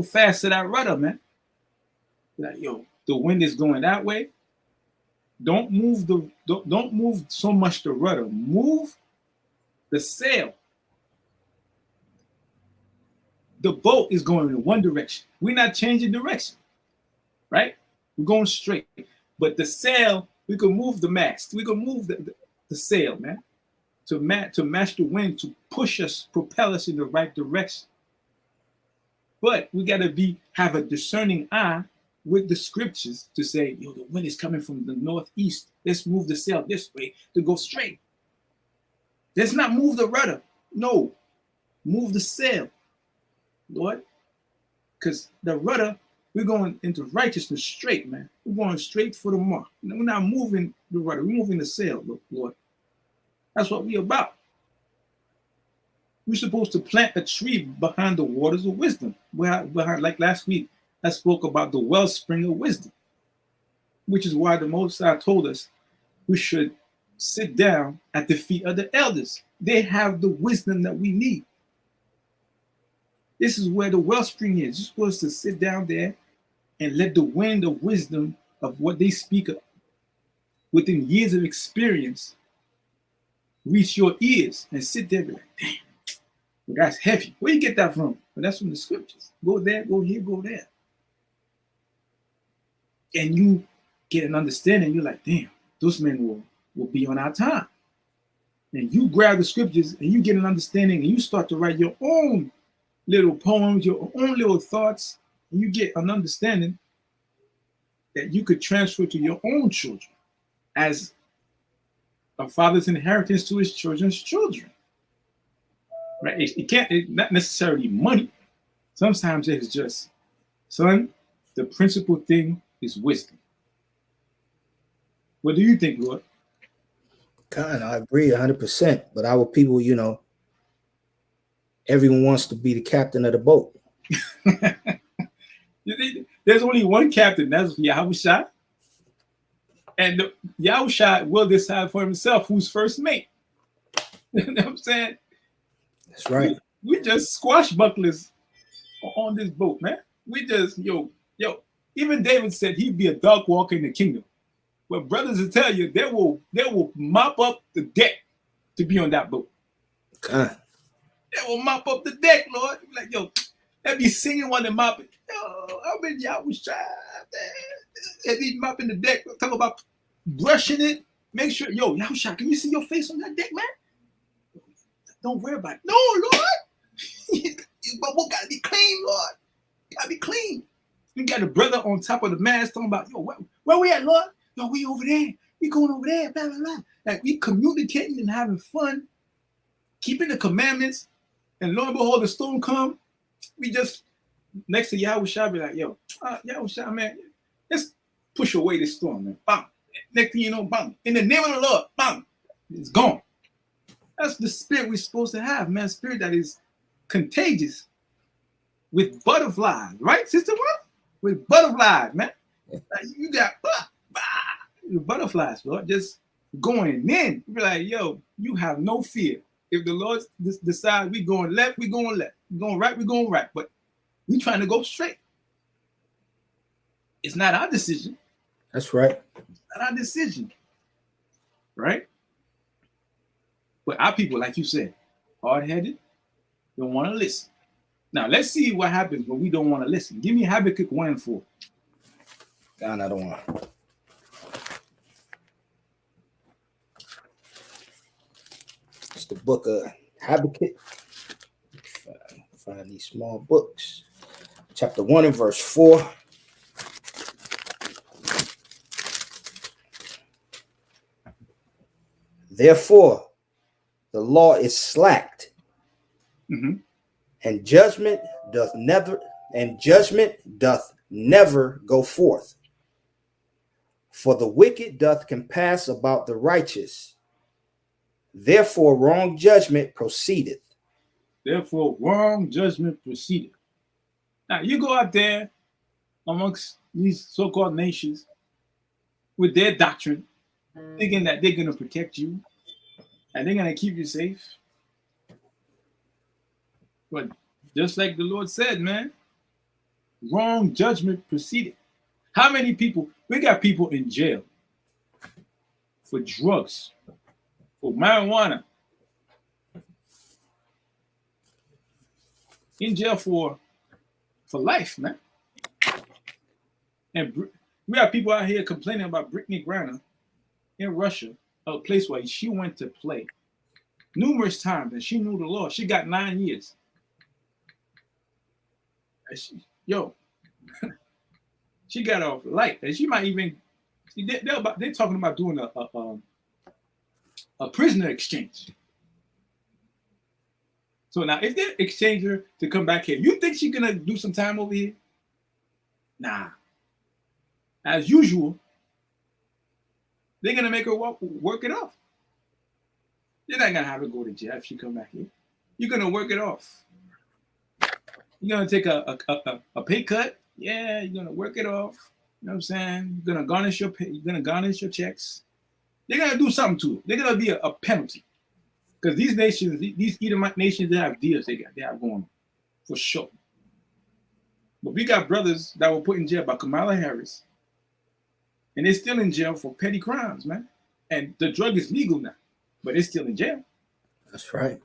S1: fast to that rudder, man. Like, yo, the wind is going that way. Don't move so much the rudder. Move the sail. The boat is going in one direction. We're not changing direction, right? We're going straight. But the sail, we can move the mast. We can move the sail, man, to match the wind, to push us, propel us in the right direction. But we got to have a discerning eye with the scriptures to say, yo, the wind is coming from the northeast. Let's move the sail this way to go straight. Let's not move the rudder. No, move the sail, Lord. Because the rudder, we're going into righteousness straight, man. We're going straight for the mark. We're not moving the rudder. We're moving the sail, Lord. That's what we're about. We're supposed to plant a tree behind the waters of wisdom. Behind, like last week, I spoke about the wellspring of wisdom, which is why the Most High told us we should sit down at the feet of the elders. They have the wisdom that we need. This is where the wellspring is. You're supposed to sit down there and let the wind of wisdom of what they speak of within years of experience reach your ears and sit there and be like, damn, well, that's heavy. Where you get that from? Well, that's from the scriptures. Go there, go here, go there. And you get an understanding. You're like, damn, those men will be on our time. And you grab the scriptures and you get an understanding and you start to write your own little poems, your own little thoughts, and you get an understanding that you could transfer to your own children as a father's inheritance to his children's children. Right? It's not necessarily money. Sometimes it's just, son, the principal thing is wisdom. What do you think, Lord?
S2: Kind of, I agree 100%. But our people, everyone wants to be the captain of the boat.
S1: There's only one captain, that's Yahushua. And Yahushua will decide for himself who's first mate. You know what I'm saying?
S2: That's right.
S1: We just swashbucklers on this boat, man. We just, yo, even David said he'd be a dog walker in the kingdom. But brothers will tell you, they will mop up the deck to be on that boat.
S2: God.
S1: They will mop up the deck, Lord. Like, yo, they be singing while they're mopping. Yo, I mean, y'all was trying, man. They be mopping the deck. Talk about brushing it. Make sure, yo, Yahushua, can you see your face on that deck, man? Don't worry about it. No, Lord. But we gotta be clean, Lord. Gotta be clean. You got a brother on top of the mast talking about, yo, where we at, Lord? Yo, we over there. We going over there, blah, blah, blah. Like, we communicating and having fun, keeping the commandments, and lo and behold, the storm come. We just, next to Yahushua, be like, yo, Yahushua, man, let's push away this storm, man. Bam. Next thing you know, bam. In the name of the Lord, bam. It's gone. That's the spirit we're supposed to have, man. Spirit that is contagious with butterflies, right, Sister One? With butterflies, man. Like, you got butterflies, Lord, just going in. You be like, yo, you have no fear. If the Lord decides we going left, we going left. We going right, we going right. But we trying to go straight. It's not our decision.
S2: That's right.
S1: It's not our decision. Right? But our people, like you said, hard-headed, don't want to listen. Now, let's see what happens when we don't want to listen. Give me Habakkuk 1 and 4.
S2: God, I don't want. It's the book of Habakkuk. Find these small books. Chapter 1 and verse 4. Therefore, the law is slacked, and judgment doth never go forth. For the wicked doth compass about the righteous. Therefore, wrong judgment proceedeth.
S1: Therefore, wrong judgment proceedeth. Now, you go out there amongst these so-called nations with their doctrine, thinking that they're going to protect you and they're going to keep you safe. But just like the Lord said, man, wrong judgment proceeded. How many people? We got people in jail for drugs, for marijuana, in jail for life, man. And we have people out here complaining about Brittany Griner in Russia, a place where she went to play numerous times, and she knew the law. She got 9 years. She got off light, and she might even. They're talking about doing a prisoner exchange. So now, if they exchange her to come back here, you think she's gonna do some time over here? Nah. As usual, they're gonna make her work it off. You're not gonna have her go to jail if she come back here. You're gonna work it off. You're gonna take a pay cut. Yeah, you're gonna work it off. You know what I'm saying? You're gonna garnish your pay. You're gonna garnish your checks. They're gonna do something to it. They're gonna be a penalty. Because these nations, these Edomite nations, they have deals they have going on, for sure. But we got brothers that were put in jail by Kamala Harris, and they're still in jail for petty crimes, man. And the drug is legal now, but it's still in jail.
S2: That's right.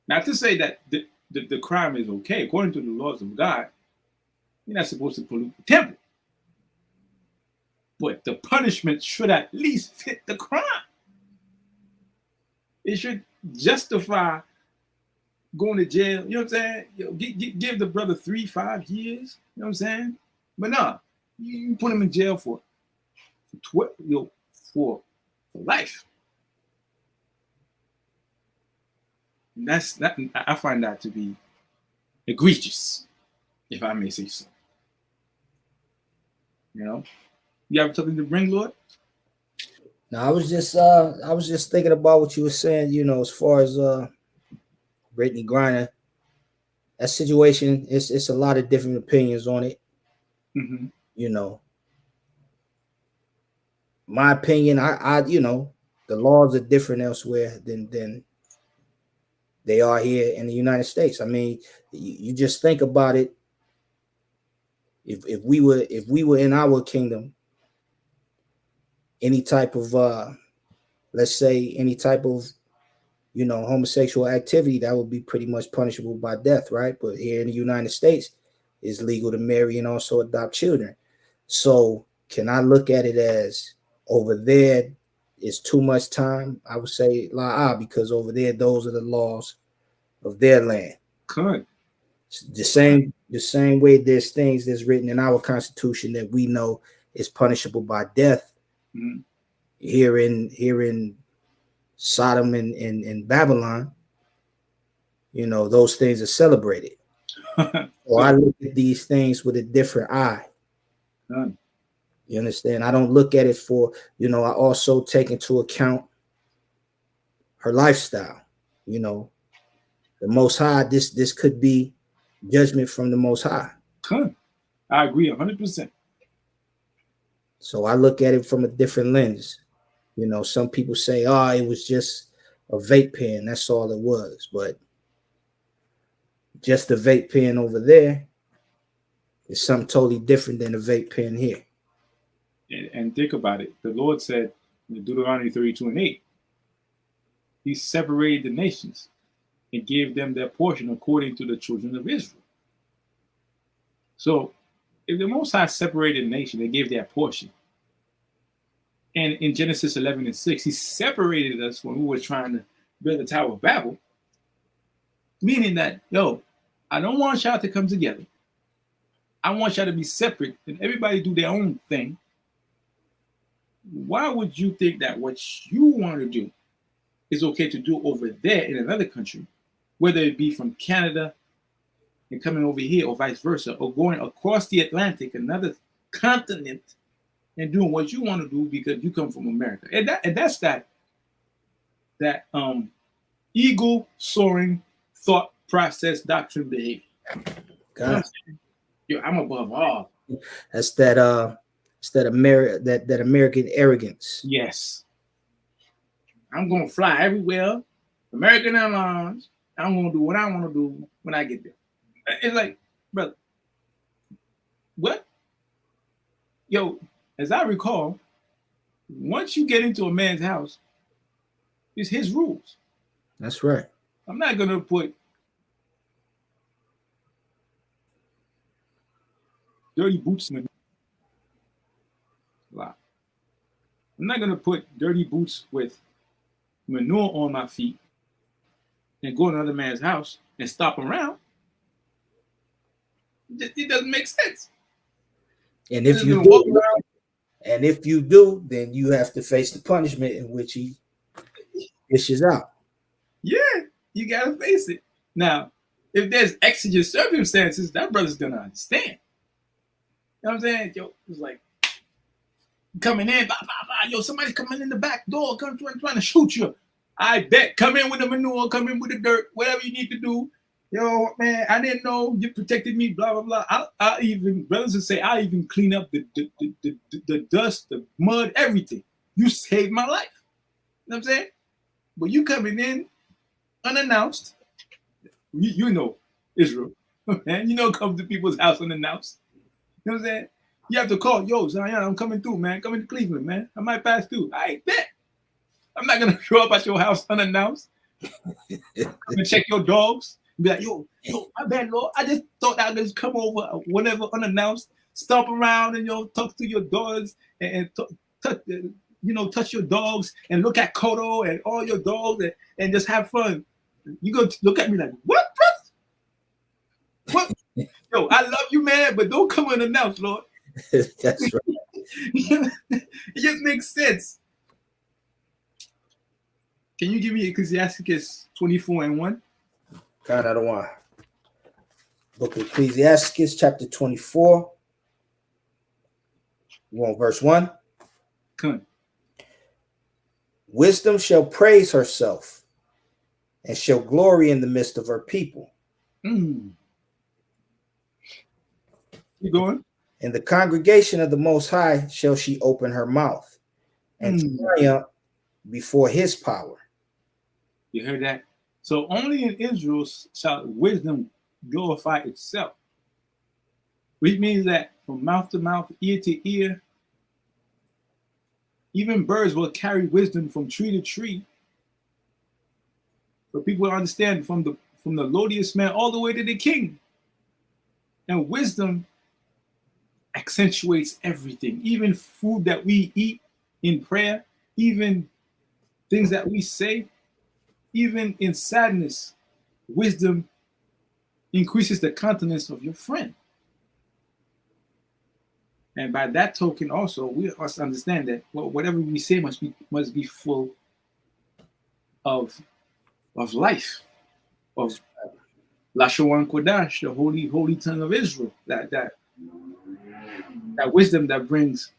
S1: Not to say that the crime is okay. According to the laws of God, you're not supposed to pollute the temple. But the punishment should at least fit the crime. It should justify going to jail. You know what I'm saying? Give the brother 3-5 years. You know what I'm saying? But no, you put him in jail for for life. And I find that to be egregious, if I may say so. You know, you have something to bring, Lord?
S2: Now I was just thinking about what you were saying, you know, as far as Brittany Griner. That situation, it's a lot of different opinions on it.
S1: Mm-hmm.
S2: You know, my opinion, I you know, the laws are different elsewhere than they are here in the United States. I mean, you just think about it. If we were in our kingdom, any type of let's say any type of, you know, homosexual activity, that would be pretty much punishable by death, right? But here in the United States, it's legal to marry and also adopt children. So can I look at it as over there is too much time? I would say because over there, those are the laws of their land.
S1: Good.
S2: The same way there's things that's written in our Constitution that we know is punishable by death.
S1: Mm-hmm.
S2: Here in Sodom and Babylon, you know, those things are celebrated. So I look at these things with a different eye.
S1: Good.
S2: You understand? I don't look at it for, you know, I also take into account her lifestyle. You know, the Most High, this could be judgment from the Most High.
S1: Good. I agree 100%.
S2: So I look at it from a different lens. You know, some people say, oh, it was just a vape pen. That's all it was. But just a vape pen over there is something totally different than a vape pen here.
S1: And think about it. The Lord said in Deuteronomy 32:8, He separated the nations and gave them their portion according to the children of Israel. So if the Most High separated the nation, they gave their portion. And in Genesis 11:6, He separated us when we were trying to build the Tower of Babel, meaning that, I don't want y'all to come together. I want y'all to be separate and everybody do their own thing. Why would you think that what you want to do is okay to do over there in another country, whether it be from Canada and coming over here or vice versa, or going across the Atlantic, another continent, and doing what you want to do because you come from America? And that's that ego soaring thought process doctrine behavior.
S2: God.
S1: I'm above all.
S2: That's that that American arrogance.
S1: Yes. I'm gonna fly everywhere, American Airlines. I'm gonna do what I want to do when I get there. It's like, brother, what? As I recall, once you get into a man's house, it's his rules.
S2: That's right.
S1: I'm not gonna put dirty boots in the I'm not gonna put dirty boots with manure on my feet and go to another man's house and stop around. It doesn't make sense.
S2: And if you do, then you have to face the punishment in which he dishes out.
S1: Yeah, you gotta face it. Now, if there's exigent circumstances, that brother's gonna understand. You know what I'm saying? It's like coming in, blah, blah, blah. Somebody's coming in the back door, trying to shoot you. I bet. Come in with the manure, come in with the dirt, whatever you need to do. Man, I didn't know you protected me, blah, blah, blah. I even, brothers would say, I even clean up the dust, the mud, everything. You saved my life. You know what I'm saying? But you coming in unannounced, you know Israel, man. Come to people's house unannounced. You know what I'm saying? You have to call, Zion, I'm coming through, man. Coming to Cleveland, man. I might pass through. I bet. I'm not going to show up at your house unannounced. Come and check your dogs. Be like, my bad, Lord. I just thought I'd just come over whenever unannounced, stop around and, talk to your daughters and touch your dogs and look at Kodo and all your dogs and just have fun. You go look at me like, what, brother? What? I love you, man, but don't come unannounced, Lord.
S2: That's right.
S1: It just makes sense. Can you give me Ecclesiasticus 24:1?
S2: God, I don't want. Book of Ecclesiasticus, chapter 24. You want verse 1?
S1: Come.
S2: Wisdom shall praise herself and shall glory in the midst of her people.
S1: Mm. Keep going.
S2: In the congregation of the Most High shall she open her mouth and triumph before his power.
S1: You heard that? So only in Israel shall wisdom glorify itself, which means that from mouth to mouth, ear to ear, even birds will carry wisdom from tree to tree. For people to understand from the lowliest man all the way to the king. And wisdom accentuates everything, even food that we eat in prayer, even things that we say, even in sadness, wisdom increases the countenance of your friend. And by that token also, we must understand that whatever we say must be full of life, of Lashon Kodash, the holy tongue of Israel, that wisdom that raises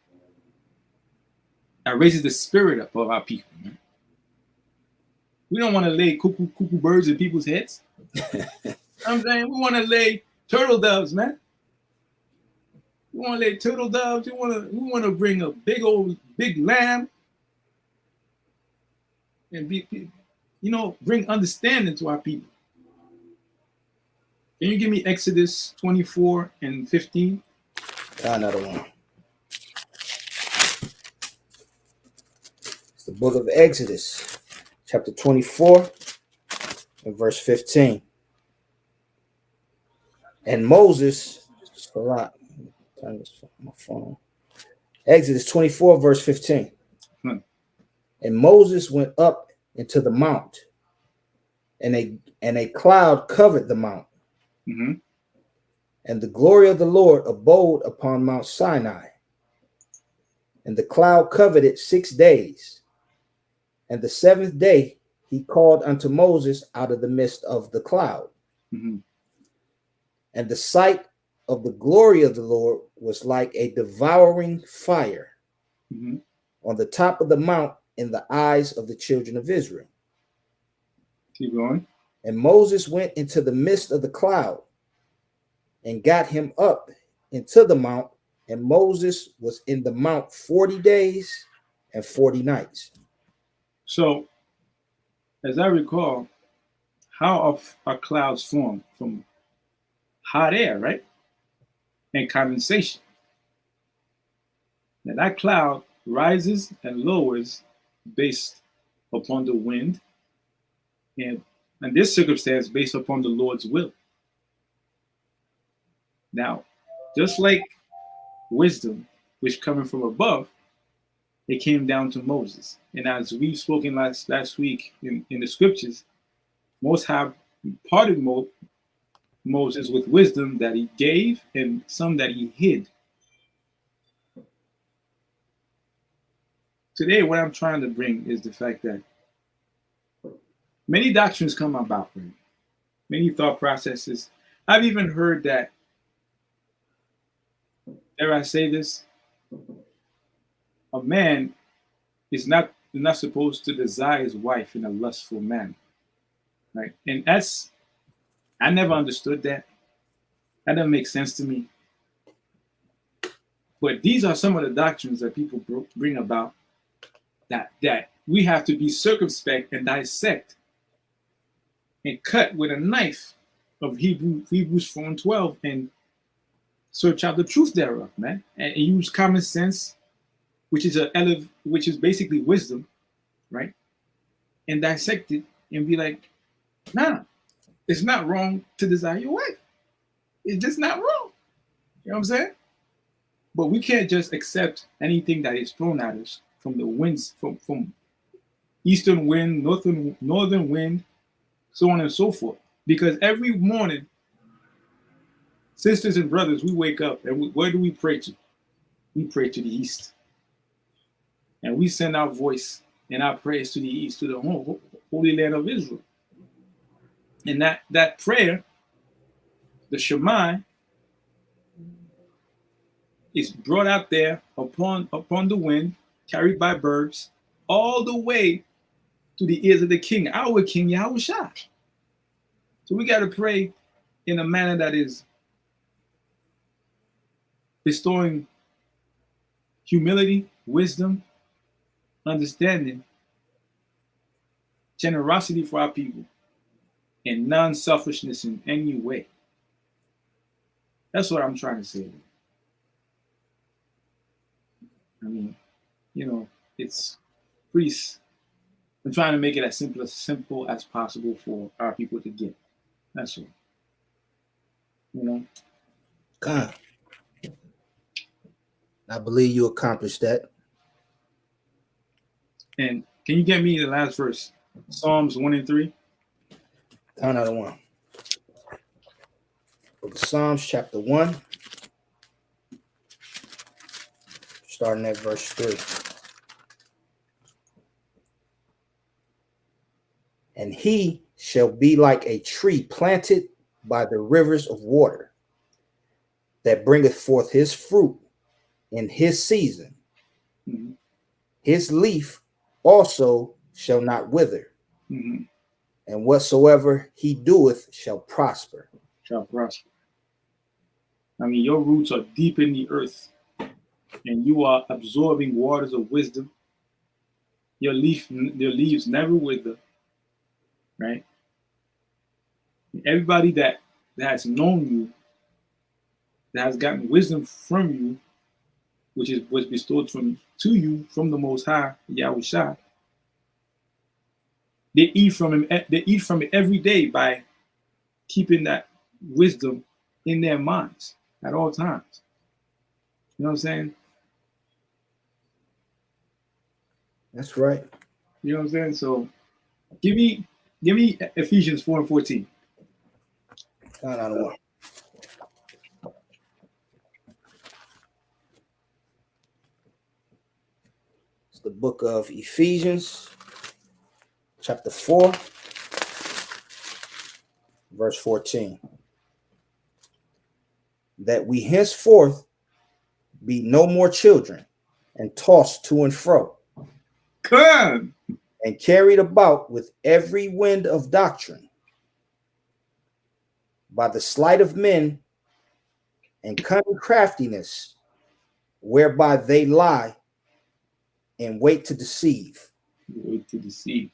S1: the spirit up of our people. Man. We don't want to lay cuckoo birds in people's heads. I'm saying we want to lay turtle doves, man. We want to lay turtle doves. We want to bring a big lamb and bring understanding to our people. Can you give me Exodus 24:15?
S2: Another one. It's the book of Exodus, chapter 24 and verse 15. And Moses, a lot. Turn this my phone. Exodus 24, verse 15. And Moses went up into the mount, and a cloud covered the mount.
S1: Mm-hmm.
S2: And the glory of the Lord abode upon Mount Sinai. And the cloud covered it 6 days. And the seventh day he called unto Moses out of the midst of the cloud.
S1: Mm-hmm.
S2: And the sight of the glory of the Lord was like a devouring fire on the top of the mount in the eyes of the children of Israel.
S1: Keep going.
S2: And Moses went into the midst of the cloud and got him up into the mount, and Moses was in the mount 40 days and 40 nights.
S1: So, as I recall, how are clouds formed? From hot air, right? And condensation. Now that cloud rises and lowers based upon the wind, and in this circumstance, based upon the Lord's will. Now, just like wisdom, which coming from above, it came down to Moses. And as we've spoken last week in the scriptures, Most High imparted Moses with wisdom that he gave and some that he hid. Today, what I'm trying to bring is the fact that many doctrines come about, right? Many thought processes. I've even heard that, dare I say this, a man is not supposed to desire his wife in a lustful manner, right? And I never understood that. That doesn't make sense to me. But these are some of the doctrines that people bring about that we have to be circumspect and dissect and cut with a knife of Hebrews 4:12 and search out the truth thereof, man, and use common sense, which is basically wisdom, right? And dissect it and be like, nah, it's not wrong to desire your wife. It's just not wrong. You know what I'm saying? But we can't just accept anything that is thrown at us from the winds, from eastern wind, northern wind, so on and so forth. Because every morning, sisters and brothers, we wake up and where do we pray to? We pray to the east. And we send our voice and our praise to the east, to the Holy Land of Israel. And that prayer, the Shema, is brought out there upon the wind, carried by birds, all the way to the ears of the King, our King Yahushua. So we got to pray in a manner that is bestowing humility, wisdom, understanding, generosity for our people, and non-selfishness in any way. That's what I'm trying to say. I mean, it's pretty. I'm trying to make it as simple as possible for our people to get. That's all.
S2: God, I believe you accomplished that.
S1: And can you get me the last verse? Psalms 1 and 3.
S2: Another one. Book of Psalms, chapter 1, starting at verse 3. And he shall be like a tree planted by the rivers of water, that bringeth forth his fruit in his season.
S1: Mm-hmm.
S2: His leaf also shall not wither,
S1: Mm-hmm.
S2: and whatsoever he doeth shall prosper.
S1: Shall prosper. I mean, your roots are deep in the earth, and you are absorbing waters of wisdom. Your leaves never wither, right? Everybody that has known you, that has gotten wisdom from you, which was bestowed to you from the Most High, Yahushua, they eat from him. They eat from it every day by keeping that wisdom in their minds at all times. You know what I'm saying?
S2: That's right.
S1: You know what I'm saying? So give me Ephesians 4 and 14.
S2: Another one. It's the book of Ephesians, chapter 4, verse 14. That we henceforth be no more children, and tossed to and fro,
S1: Come.
S2: and carried about with every wind of doctrine, by the sleight of men and cunning craftiness, whereby they lie and wait to deceive.
S1: Wait to deceive.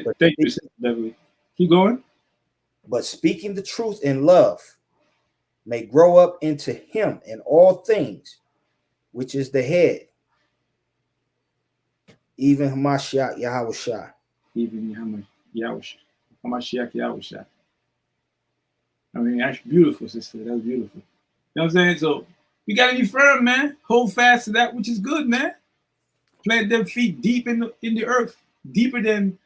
S2: But
S1: Thank you, Sister Beverly. Keep going.
S2: But speaking the truth in love may grow up into him in all things, which is the head, even Hamashiach Yahushua.
S1: Even Hamashiach Yahushua. I mean, that's beautiful, sister. That's beautiful. You know what I'm saying? So you gotta be firm, man. Hold fast to that which is good, man. Plant them feet deep in the earth, deeper than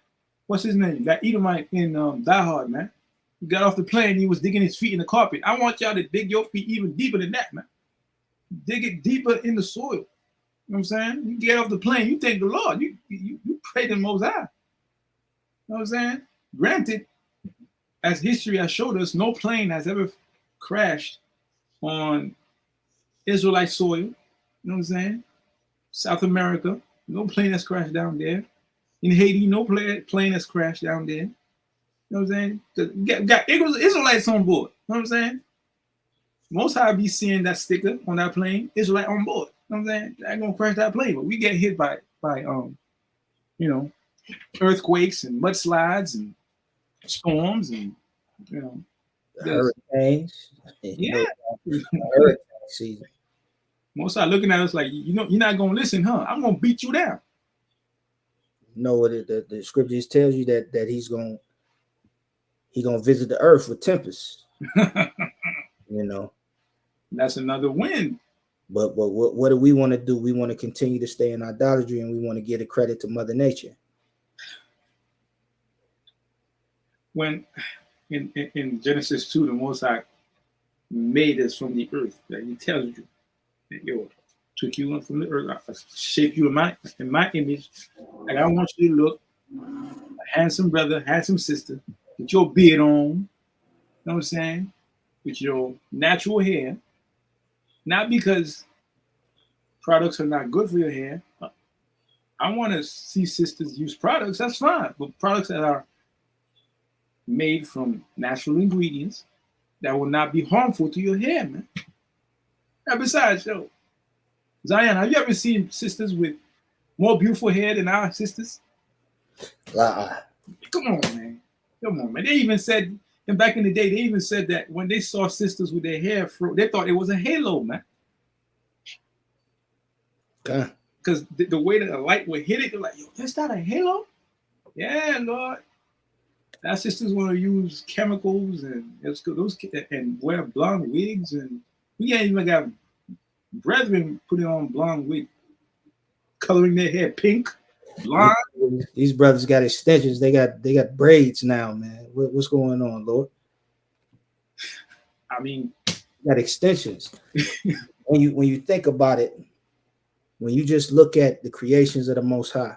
S1: what's his name? That Edomite in Die Hard, man. He got off the plane, he was digging his feet in the carpet. I want y'all to dig your feet even deeper than that, man. Dig it deeper in the soil. You know what I'm saying? You get off the plane, you thank the Lord. You pray to the Most High. You know what I'm saying? Granted, as history has showed us, no plane has ever crashed on Israelite soil. You know what I'm saying? South America, no plane has crashed down there. In Haiti, no plane has crashed down there. You know what I'm saying? Got Israelites on board. You know what I'm saying? Most High be seeing that sticker on that plane, Israelite on board. You know what I'm saying? They're gonna crash that plane, but we get hit by earthquakes and mudslides and storms and
S2: hurricanes.
S1: Yeah.
S2: Hurricane season.
S1: Most High looking at us like, you're not gonna listen, huh? I'm gonna beat you down.
S2: You know what the scriptures tells you that he's gonna visit the earth with tempests.
S1: That's another win.
S2: But what do we want to do? We want to continue to stay in idolatry, and we want to give the credit to Mother Nature.
S1: When in Genesis 2, the Most High made us from the earth, that he tells you that took you in from the earth. I shaped you in my image. Like I want you to look a handsome brother, handsome sister, with your beard on. You know what I'm saying? With your natural hair. Not because products are not good for your hair. I want to see sisters use products. That's fine. But products that are made from natural ingredients that will not be harmful to your hair, man. And besides, yo, Zion, have you ever seen sisters with more beautiful hair than our sisters? Come on, man. Come on, man. They even said, and back in the day, they even said that when they saw sisters with their hair fro, they thought it was a halo, man.
S2: Okay.
S1: Because the way that the light would hit it, they're like, yo, that's not a halo? Yeah, Lord. Our sisters want to use chemicals and those and wear blonde wigs, and we ain't even got brethren putting on blonde wig, coloring their hair pink, blonde.
S2: These brothers got extensions. They got braids now, man. What's going on, Lord?
S1: I mean,
S2: got extensions. when you think about it, when you just look at the creations of the Most High,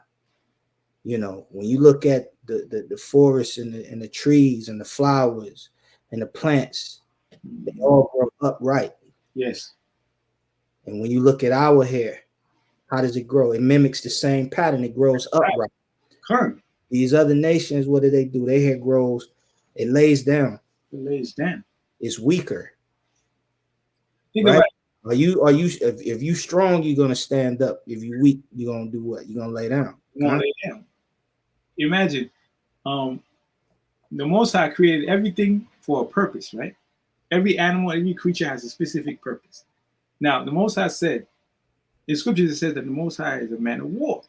S2: you know, when you look at the forests and the trees and the flowers and the plants, they all grow upright.
S1: Yes.
S2: And when you look at our hair, how does it grow? It mimics the same pattern. It grows upright.
S1: Current.
S2: These other nations, what do? Their hair grows, it lays down.
S1: It lays down.
S2: It's weaker.
S1: Think
S2: right?
S1: about it.
S2: If you strong, you're gonna stand up. If you weak, you're gonna do what? You're gonna lay down.
S1: You're gonna lay down. Imagine, the Most High created everything for a purpose, right? Every animal, every creature has a specific purpose. Now, the Most High said, in scriptures it says that the Most High is a man of war.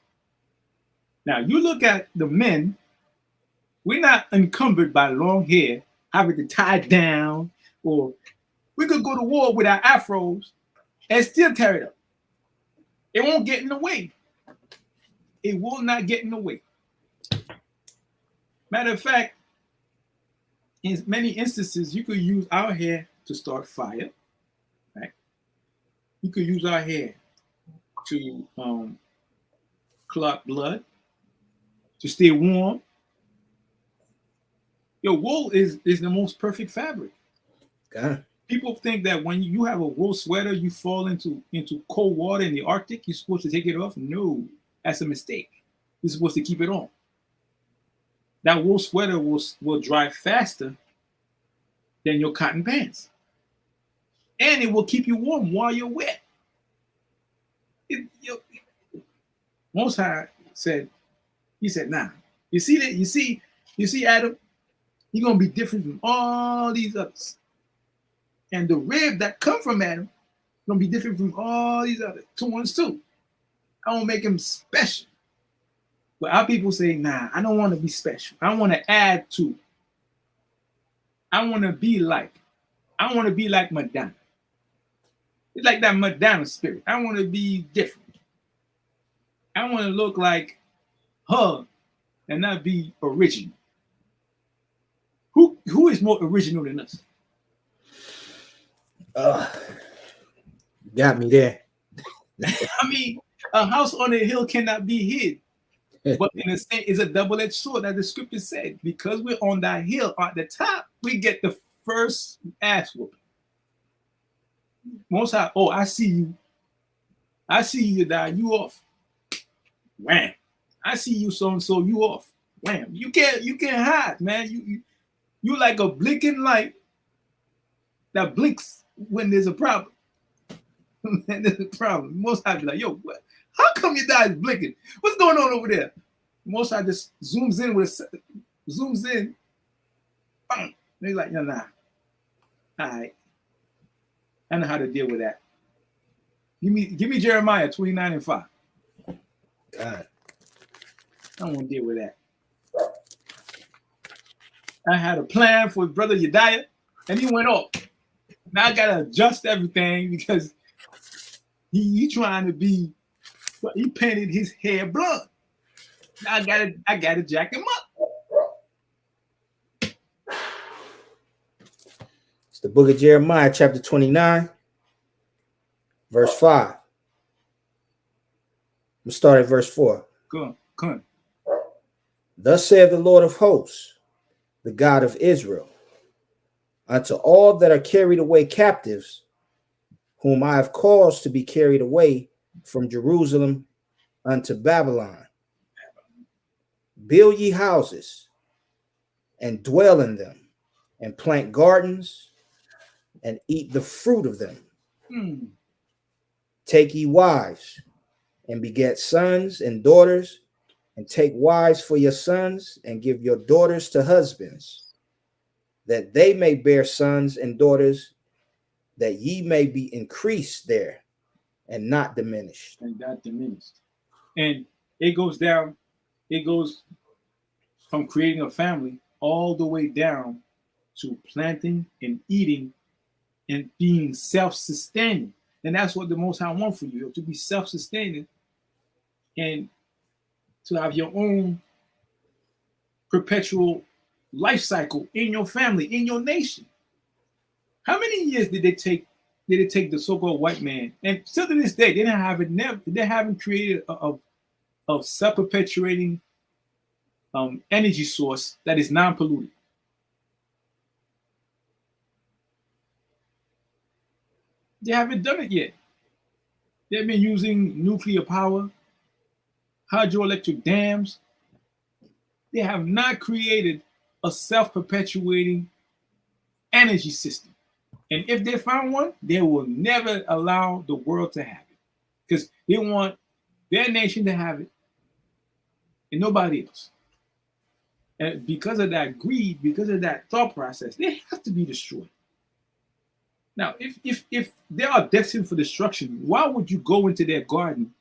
S1: Now, you look at the men, we're not encumbered by long hair, having to tie it down, or we could go to war with our afros and still tear it up. It won't get in the way. It will not get in the way. Matter of fact, in many instances, you could use our hair to start fire, right? You could use our hair to clot blood, to stay warm. Yo, wool is the most perfect fabric.
S2: Okay.
S1: People think that when you have a wool sweater, you fall into cold water in the Arctic, you're supposed to take it off. No, that's a mistake. You're supposed to keep it on. That wool sweater will dry faster than your cotton pants. And it will keep you warm while you're wet. Most High said, he said, nah, you see that? You see Adam? You're going to be different from all these others. And the rib that come from Adam is going to be different from all these other ones too. I want to make him special. But our people say, nah, I don't want to be special. I want to add to. I want to be like Madonna. It's like that Madonna spirit. I want to be different. I want to look like her and not be original. Who is more original than us?
S2: Got me there.
S1: I mean, a house on a hill cannot be hid. But in a sense, it's a double-edged sword, as the scripture said. Because we're on that hill at the top, we get the first ass whooping. Most High, oh, I see you. I see you, die. You off. Wham. I see you, so and so. You off. Wham. You can't hide, man. You like a blinking light that blinks when there's a problem. And there's a problem. Most High be like, yo, what? How come your die is blinking? What's going on over there? Most High just zooms in. Bang. They're like, nah. All right. I know how to deal with that. Give me Jeremiah 29:5. God. I don't want to deal with that. I had a plan for brother Yediah, and he went off. Now I gotta adjust everything because he trying to be. He painted his hair blonde. Now I gotta jack him up.
S2: It's the book of Jeremiah, chapter 29, verse 5. I'm start at verse 4.
S1: Go on.
S2: Thus saith the Lord of hosts, the God of Israel, unto all that are carried away captives, whom I have caused to be carried away from Jerusalem unto Babylon, build ye houses, and dwell in them, and plant gardens, and eat the fruit of them. Take ye wives, and beget sons and daughters, and take wives for your sons, and give your daughters to husbands, that they may bear sons and daughters, that ye may be increased there, and not diminished.
S1: And not diminished. And it goes down, it goes from creating a family all the way down to planting and eating and being self-sustaining. And that's what the Most High wants for you, to be self-sustaining and to have your own perpetual life cycle in your family, in your nation. How many years did it take the so-called white man? And still to this day, they haven't created a self-perpetuating energy source that is non-polluting. They haven't done it yet. They've been using nuclear power, hydroelectric dams. They have not created a self-perpetuating energy system. And if they found one, they will never allow the world to have it, because they want their nation to have it and nobody else. And because of that greed, because of that thought process, they have to be destroyed. Now, if they are destined for destruction, why would you go into their garden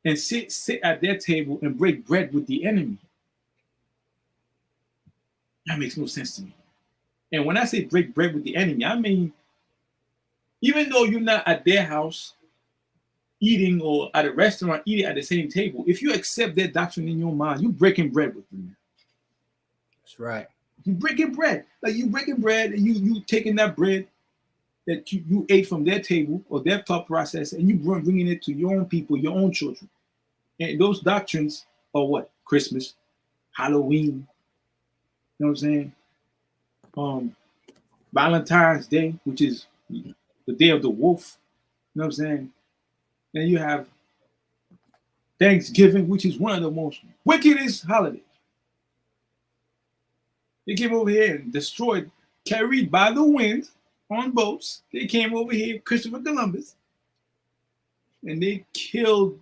S1: and sit at their table and break bread with the enemy? That makes no sense to me. And when I say break bread with the enemy, I mean, even though you're not at their house eating or at a restaurant eating at the same table, if you accept their doctrine in your mind, you're breaking bread with them.
S2: That's right.
S1: You're breaking bread. Like you breaking bread and you taking that bread that you ate from their table or their thought process, and you bringing it to your own people, your own children. And those doctrines are what? Christmas, Halloween, you know what I'm saying? Valentine's Day, which is the day of the wolf, you know what I'm saying? Then you have Thanksgiving, which is one of the most wickedest holidays. They came over here and destroyed, carried by the wind on boats. They came over here, Christopher Columbus, and they killed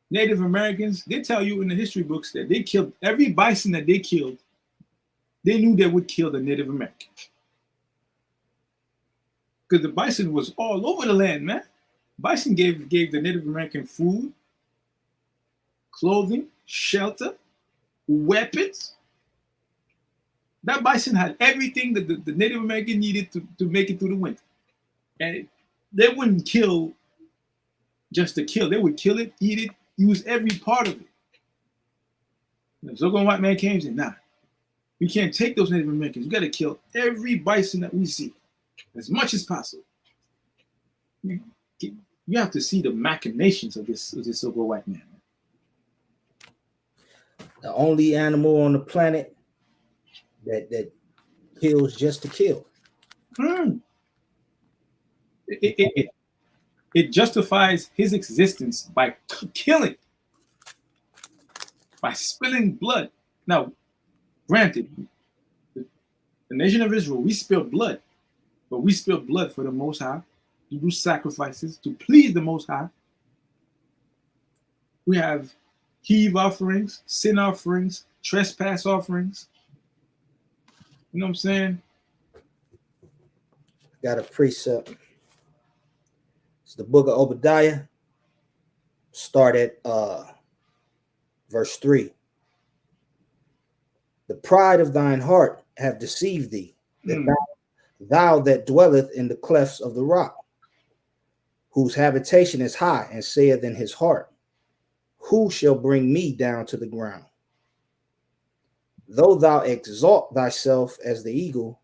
S1: Native Americans. They tell you in the history books that they killed every bison that they killed. They knew they would kill the Native Americans, because the bison was all over the land, man. Bison gave the Native American food, clothing, shelter, weapons. That bison had everything that the Native American needed to make it through the winter. And they wouldn't kill just to kill. They would kill it, eat it, use every part of it. The so-called white man came and said, nah, we can't take those Native Americans. We got to kill every bison that we see as much as possible. You have to see the machinations of this so-called white man.
S2: The only animal on the planet that kills just to kill.
S1: It justifies his existence by killing, by spilling blood. Now, granted, the nation of Israel, we spilled blood, but we spilled blood for the Most High, to do sacrifices, to please the Most High. We have heave offerings, sin offerings, trespass offerings. You know what I'm saying?
S2: Got a precept. It's the book of Obadiah. Start at verse 3. The pride of thine heart have deceived thee, that thou that dwelleth in the clefts of the rock, whose habitation is high, and saith in his heart, who shall bring me down to the ground? Though thou exalt thyself as the eagle,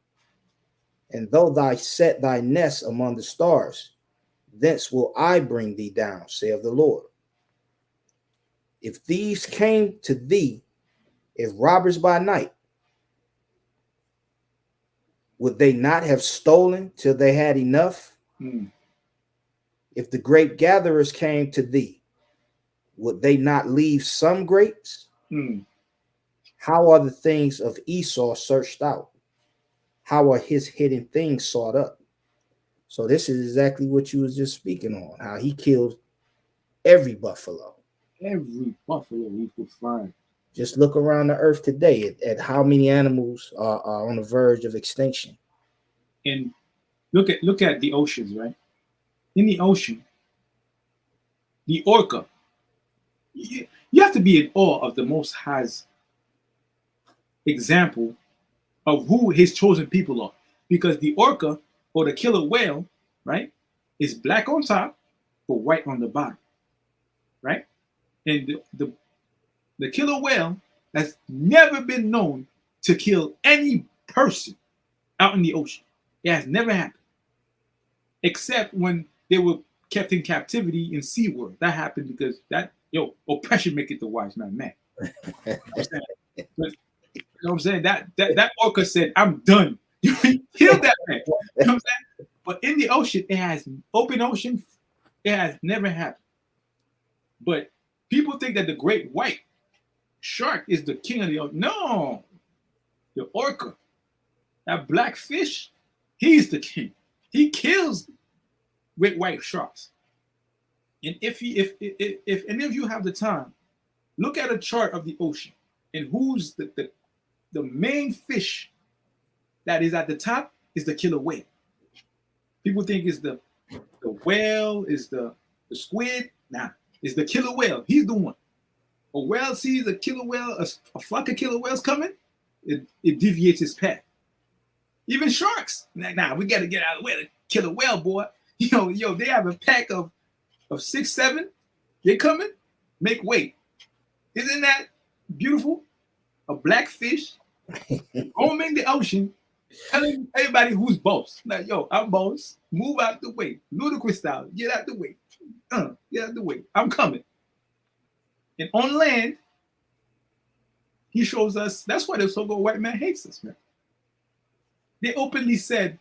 S2: and though thou set thy nest among the stars, thence will I bring thee down, saith the Lord. If thieves came to thee, if robbers by night, would they not have stolen till they had enough? If the grape gatherers came to thee, would they not leave some grapes? How are the things of Esau searched out? How are his hidden things sought up? So this is exactly what you was just speaking on, how he killed every buffalo.
S1: Every buffalo we could find.
S2: Just look around the earth today at how many animals are on the verge of extinction.
S1: And look at the oceans, right? In the ocean, the orca, you have to be in awe of the Most High's example of who his chosen people are. Because the orca or the killer whale, right, is black on top but white on the bottom, right? And the killer whale has never been known to kill any person out in the ocean. It has never happened. Except when they were kept in captivity in SeaWorld. That happened because oppression make it the wise man mad. You know what I'm saying? That orca said, I'm done. You killed that man. You know what I'm saying? But in the ocean, open ocean, it has never happened. But people think that the great white shark is the king of the ocean. No. The orca, that black fish, he's the king. He kills great white sharks. And if any of you have the time, look at a chart of the ocean and who's the main fish that is at the top is the killer whale. People think it's the whale, is the squid. Nah, it's the killer whale. He's the one. A whale sees a killer whale, a flock of killer whales coming, it deviates its path. Even sharks. Nah, we got to get out of the way. The killer whale, boy. Yo, they have a pack of 6, 7. They coming, make weight. Isn't that beautiful? A black fish roaming the ocean, telling everybody who's boss. Like, yo, I'm boss. Move out the way. Ludicrous style. Get out the way. Get out the way. I'm coming. And on land, he shows us. That's why the so-called white man hates us, man. They openly said,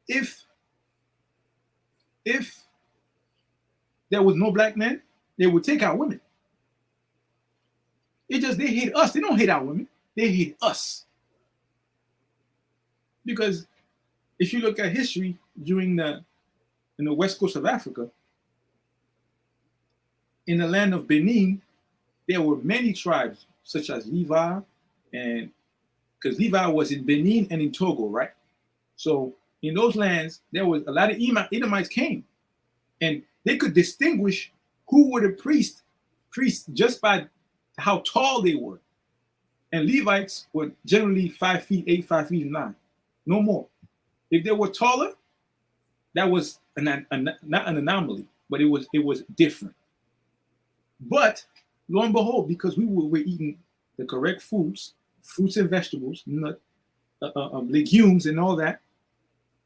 S1: if there was no black men, they would take our women. They hate us. They don't hate our women. They hate us. Because if you look at history in the west coast of Africa, in the land of Benin, there were many tribes, such as Levi, and because Levi was in Benin and in Togo, right? So in those lands, there was a lot of Edomites came, and they could distinguish who were the priests just by how tall they were. And Levites were generally 5 feet 8, 5 feet 9, no more. If they were taller, that was not an anomaly, but it was different. But lo and behold, because we were eating the correct fruits and vegetables, legumes and all that,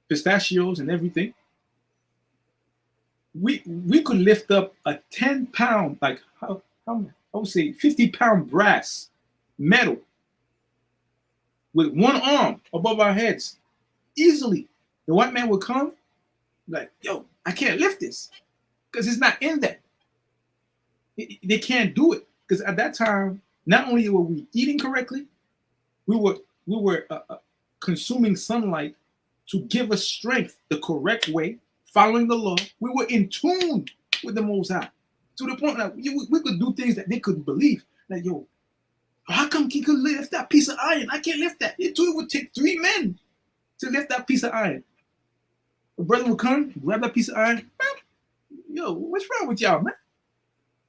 S1: pistachios and everything, we could lift up a 10-pound, like how I would say 50-pound brass metal with one arm above our heads easily. The white man would come like, yo, I can't lift this because it's not in there. They can't do it because at that time, not only were we eating correctly, we were consuming sunlight to give us strength the correct way, following the law. We were in tune with the Most High to the point that we could do things that they couldn't believe. Like, yo, how come he could lift that piece of iron? I can't lift that. It would take 3 men to lift that piece of iron. The brother would come, grab that piece of iron. Yo, what's wrong with y'all, man?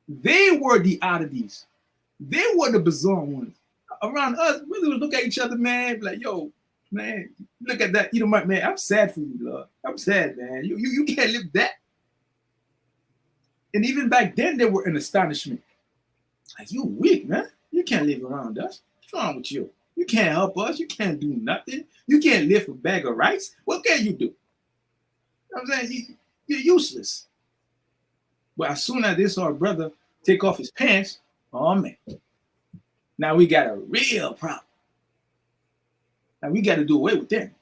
S1: They were the oddities. They were the bizarre ones. Around us, we would look at each other, man, like, yo, man, look at that. Man, I'm sad for you, Lord. I'm sad, man. You can't lift that. And even back then, they were in astonishment. Like, you weak, man. You can't live around us. What's wrong with you? You can't help us. You can't do nothing. You can't lift a bag of rice. What can you do? You know what I'm saying? You're useless. But as soon as they saw our brother take off his pants, Oh man. Now we got a real problem. Now we got to do away with them.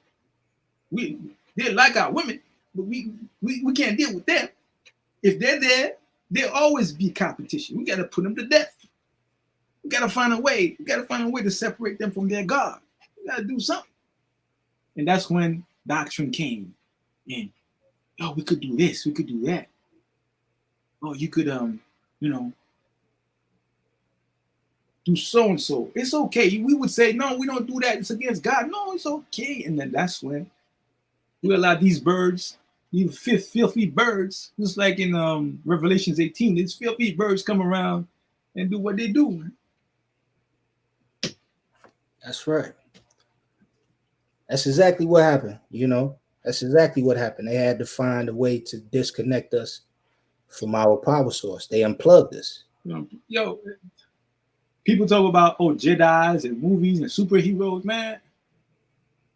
S1: They like our women, but we can't deal with them. If they're there, there'll always be competition. We got to put them to death. We got to find a way. We got to find a way to separate them from their God. We got to do something. And that's when doctrine came. And oh, we could do this. We could do that. Oh, you could do so and so. It's okay. We would say, no, we don't do that. It's against God. No, it's okay. And then that's when we allow these birds, these filthy birds, just like in Revelations 18, these filthy birds come around and do what they do.
S2: That's right. That's exactly what happened. That's exactly what happened. They had to find a way to disconnect us from our power source. They unplugged us.
S1: Yo, people talk about Jedis and movies and superheroes, man.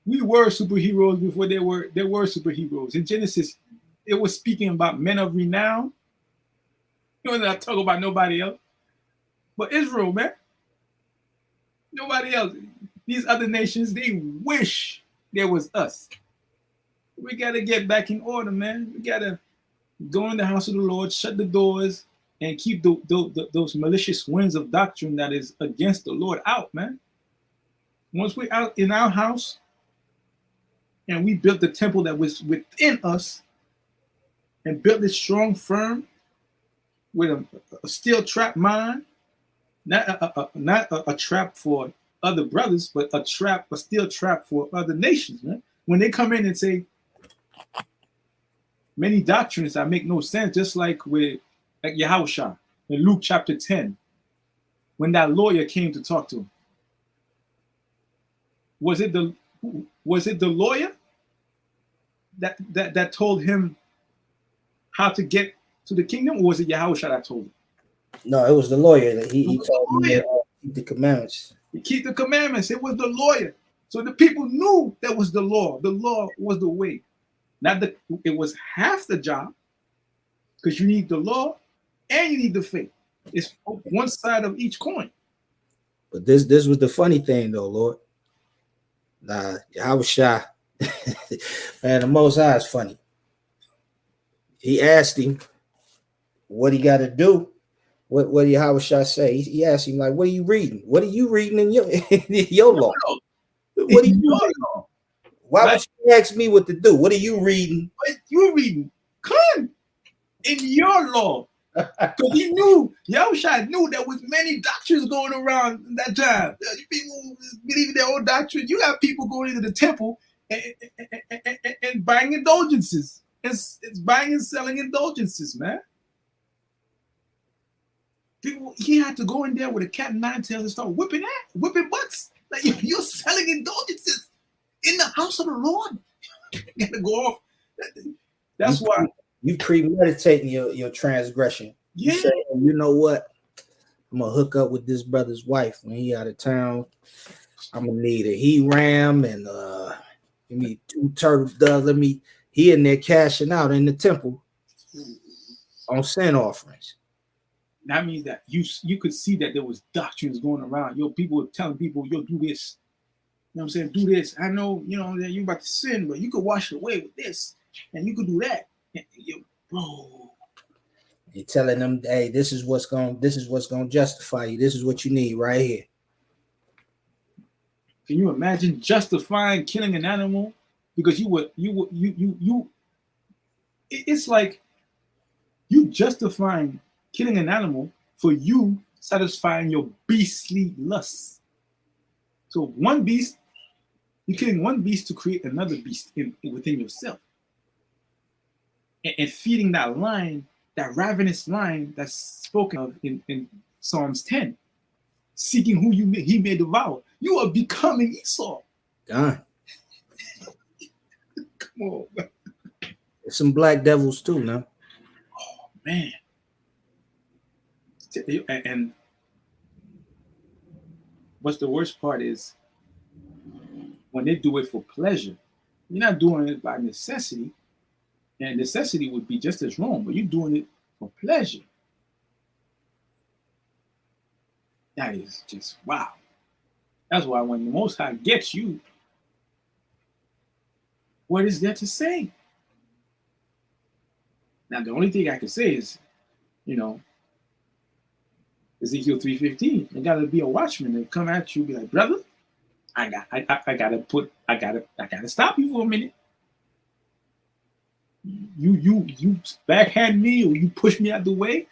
S1: We were superheroes before there were superheroes. In Genesis, it was speaking about men of renown. I talk about nobody else. But Israel, man. Nobody else. These other nations, they wish there was us. We got to get back in order, man. We got to go in the house of the Lord, shut the doors, and keep those malicious winds of doctrine that is against the Lord out, man. Once we're out in our house and we built the temple that was within us and built it strong, firm, with a steel trap mind, not a trap for other brothers, but a steel trap for other nations, man. When they come in and say many doctrines that make no sense, just like Yahushua in Luke chapter 10, when that lawyer came to talk to him. Was it the lawyer that told him how to get to the kingdom, or was it Yahushua that told him?
S2: No, it was the lawyer that he told him to keep the commandments.
S1: Keep the commandments. It was the lawyer. So the people knew that was the law. The law was the way. It was half the job, because you need the law and you need the faith. It's one side of each coin.
S2: But this was the funny thing, though, Lord. Nah, I was shy. Man, the Most High is funny. He asked him what he got to do. What did Yahushua say? He asked him, like, what are you reading? What are you reading in your law? What are you reading? Why would you ask me what to do? What are you reading?
S1: What you reading? Come in your law. Because he knew, Yahushua knew there was many doctrines going around in that time. People believing their own doctrine. You got people going into the temple and buying indulgences. It's buying and selling indulgences, man. People, he had to go in there with a cat and nine tails and start whipping butts. Like, you're selling indulgences in the house of the Lord. You gotta go off. That's why
S2: you premeditating your transgression.
S1: Yeah.
S2: You say, you know what? I'm gonna hook up with this brother's wife when he out of town. I'm gonna need a he ram and give me 2 turtle doves. He in there cashing out in the temple on sin offerings.
S1: That means that you could see that there was doctrines going around. People were telling people, do this. You know what I'm saying? Do this. I know, that you're about to sin, but you could wash it away with this. And you could do that. And, bro.
S2: You're telling them, hey, this is what's gonna justify you. This is what you need right here.
S1: Can you imagine justifying killing an animal? Because it's like you justifying killing an animal for you satisfying your beastly lusts. So one beast, you're killing one beast to create another beast within yourself. And feeding that line, that ravenous line that's spoken of in Psalms 10, seeking who he may devour. You are becoming Esau.
S2: God.
S1: Come on, man.
S2: There's some black devils too now.
S1: Oh, man. And what's the worst part is when they do it for pleasure, you're not doing it by necessity. And necessity would be just as wrong, but you're doing it for pleasure. That is just wow. That's why when the Most High gets you, what is there to say? Now, the only thing I can say is, you know, Ezekiel 3:15. There got to be a watchman that come at you, and be like, brother, I gotta stop you for a minute. You backhand me or you push me out the way,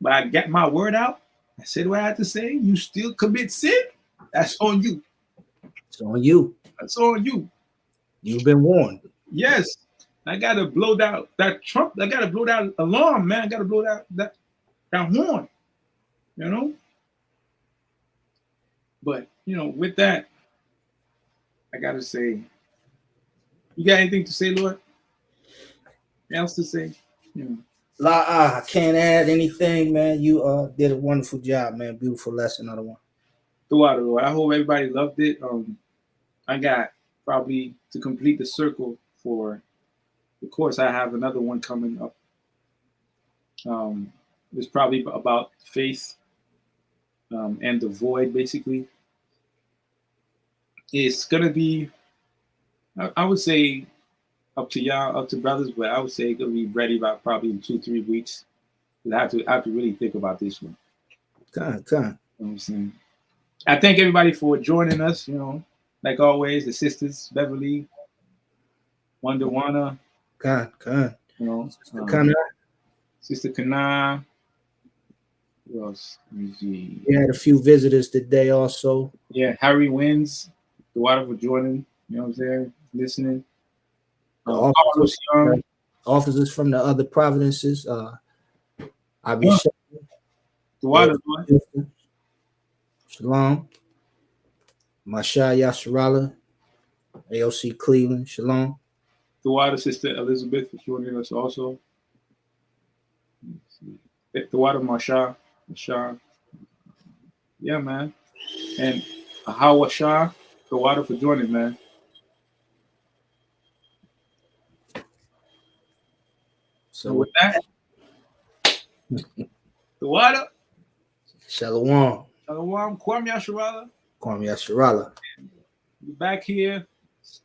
S1: but I got my word out. I said what I had to say. You still commit sin. That's on you.
S2: It's on you.
S1: That's on you.
S2: You've been warned.
S1: Yes. I gotta blow down that trump. I gotta blow that alarm, man. I gotta blow that horn. You know? But with that, I gotta say, you got anything to say, Lord? Else to say?
S2: I can't add anything, man. You did a wonderful job, man. Beautiful lesson, another one.
S1: Throughout, Lord. I hope everybody loved it. I got probably to complete the circle for the course. I have another one coming up. It's probably about faith and the void, basically. It's gonna be, I would say, up to y'all, up to brothers, but I would say it's gonna be ready about probably in 2-3 weeks. I have to really think about this one.
S2: Come.
S1: You know what I'm saying? I thank everybody for joining us. Like always, the sisters, Beverly, Wonder Wana.
S2: Come.
S1: Sister Kana. Who else? Let me see.
S2: We had a few visitors today also.
S1: Yeah, Harry Wins, the water for Jordan. You know what I'm saying? Listening.
S2: Officers from the other provinces. I'll be
S1: the water.
S2: Shalom. Masha Yasharala. AOC Cleveland. Shalom.
S1: The water, Sister Elizabeth, for joining us also. The water, Masha. Yeah, man. And Ahawa Shah, the water for joining, man. So with that, the water.
S2: Shalom.
S1: Kwame Yasharala.
S2: Kwame Yasharala.
S1: We're back here,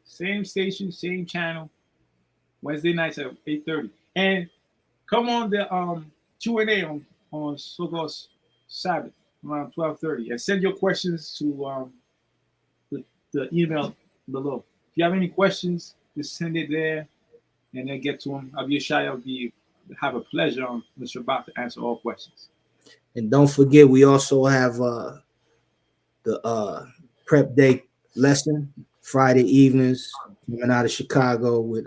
S1: same station, same channel, Wednesday nights at 8:30. And come on the Q&A on Sogos Sabbath around 12:30, and send your questions to the email below. If you have any questions, just send it there, and then get to them. I'll be shy. Have a pleasure on the Shabbat to answer all questions.
S2: And don't forget, we also have the prep day lesson Friday evenings coming out of Chicago with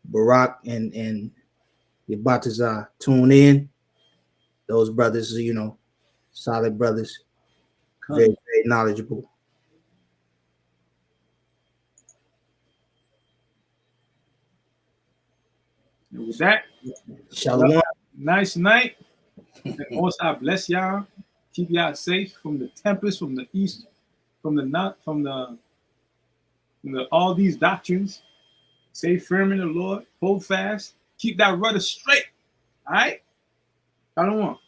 S2: Barak and Yabatazar. Tune in. Those brothers are, solid brothers, very, very knowledgeable.
S1: And with that,
S2: Shalom.
S1: Nice night. And also, bless y'all. Keep y'all safe from the tempest, from the east, from the all these doctrines. Stay firm in the Lord. Hold fast. Keep that rudder straight. All right? I don't want.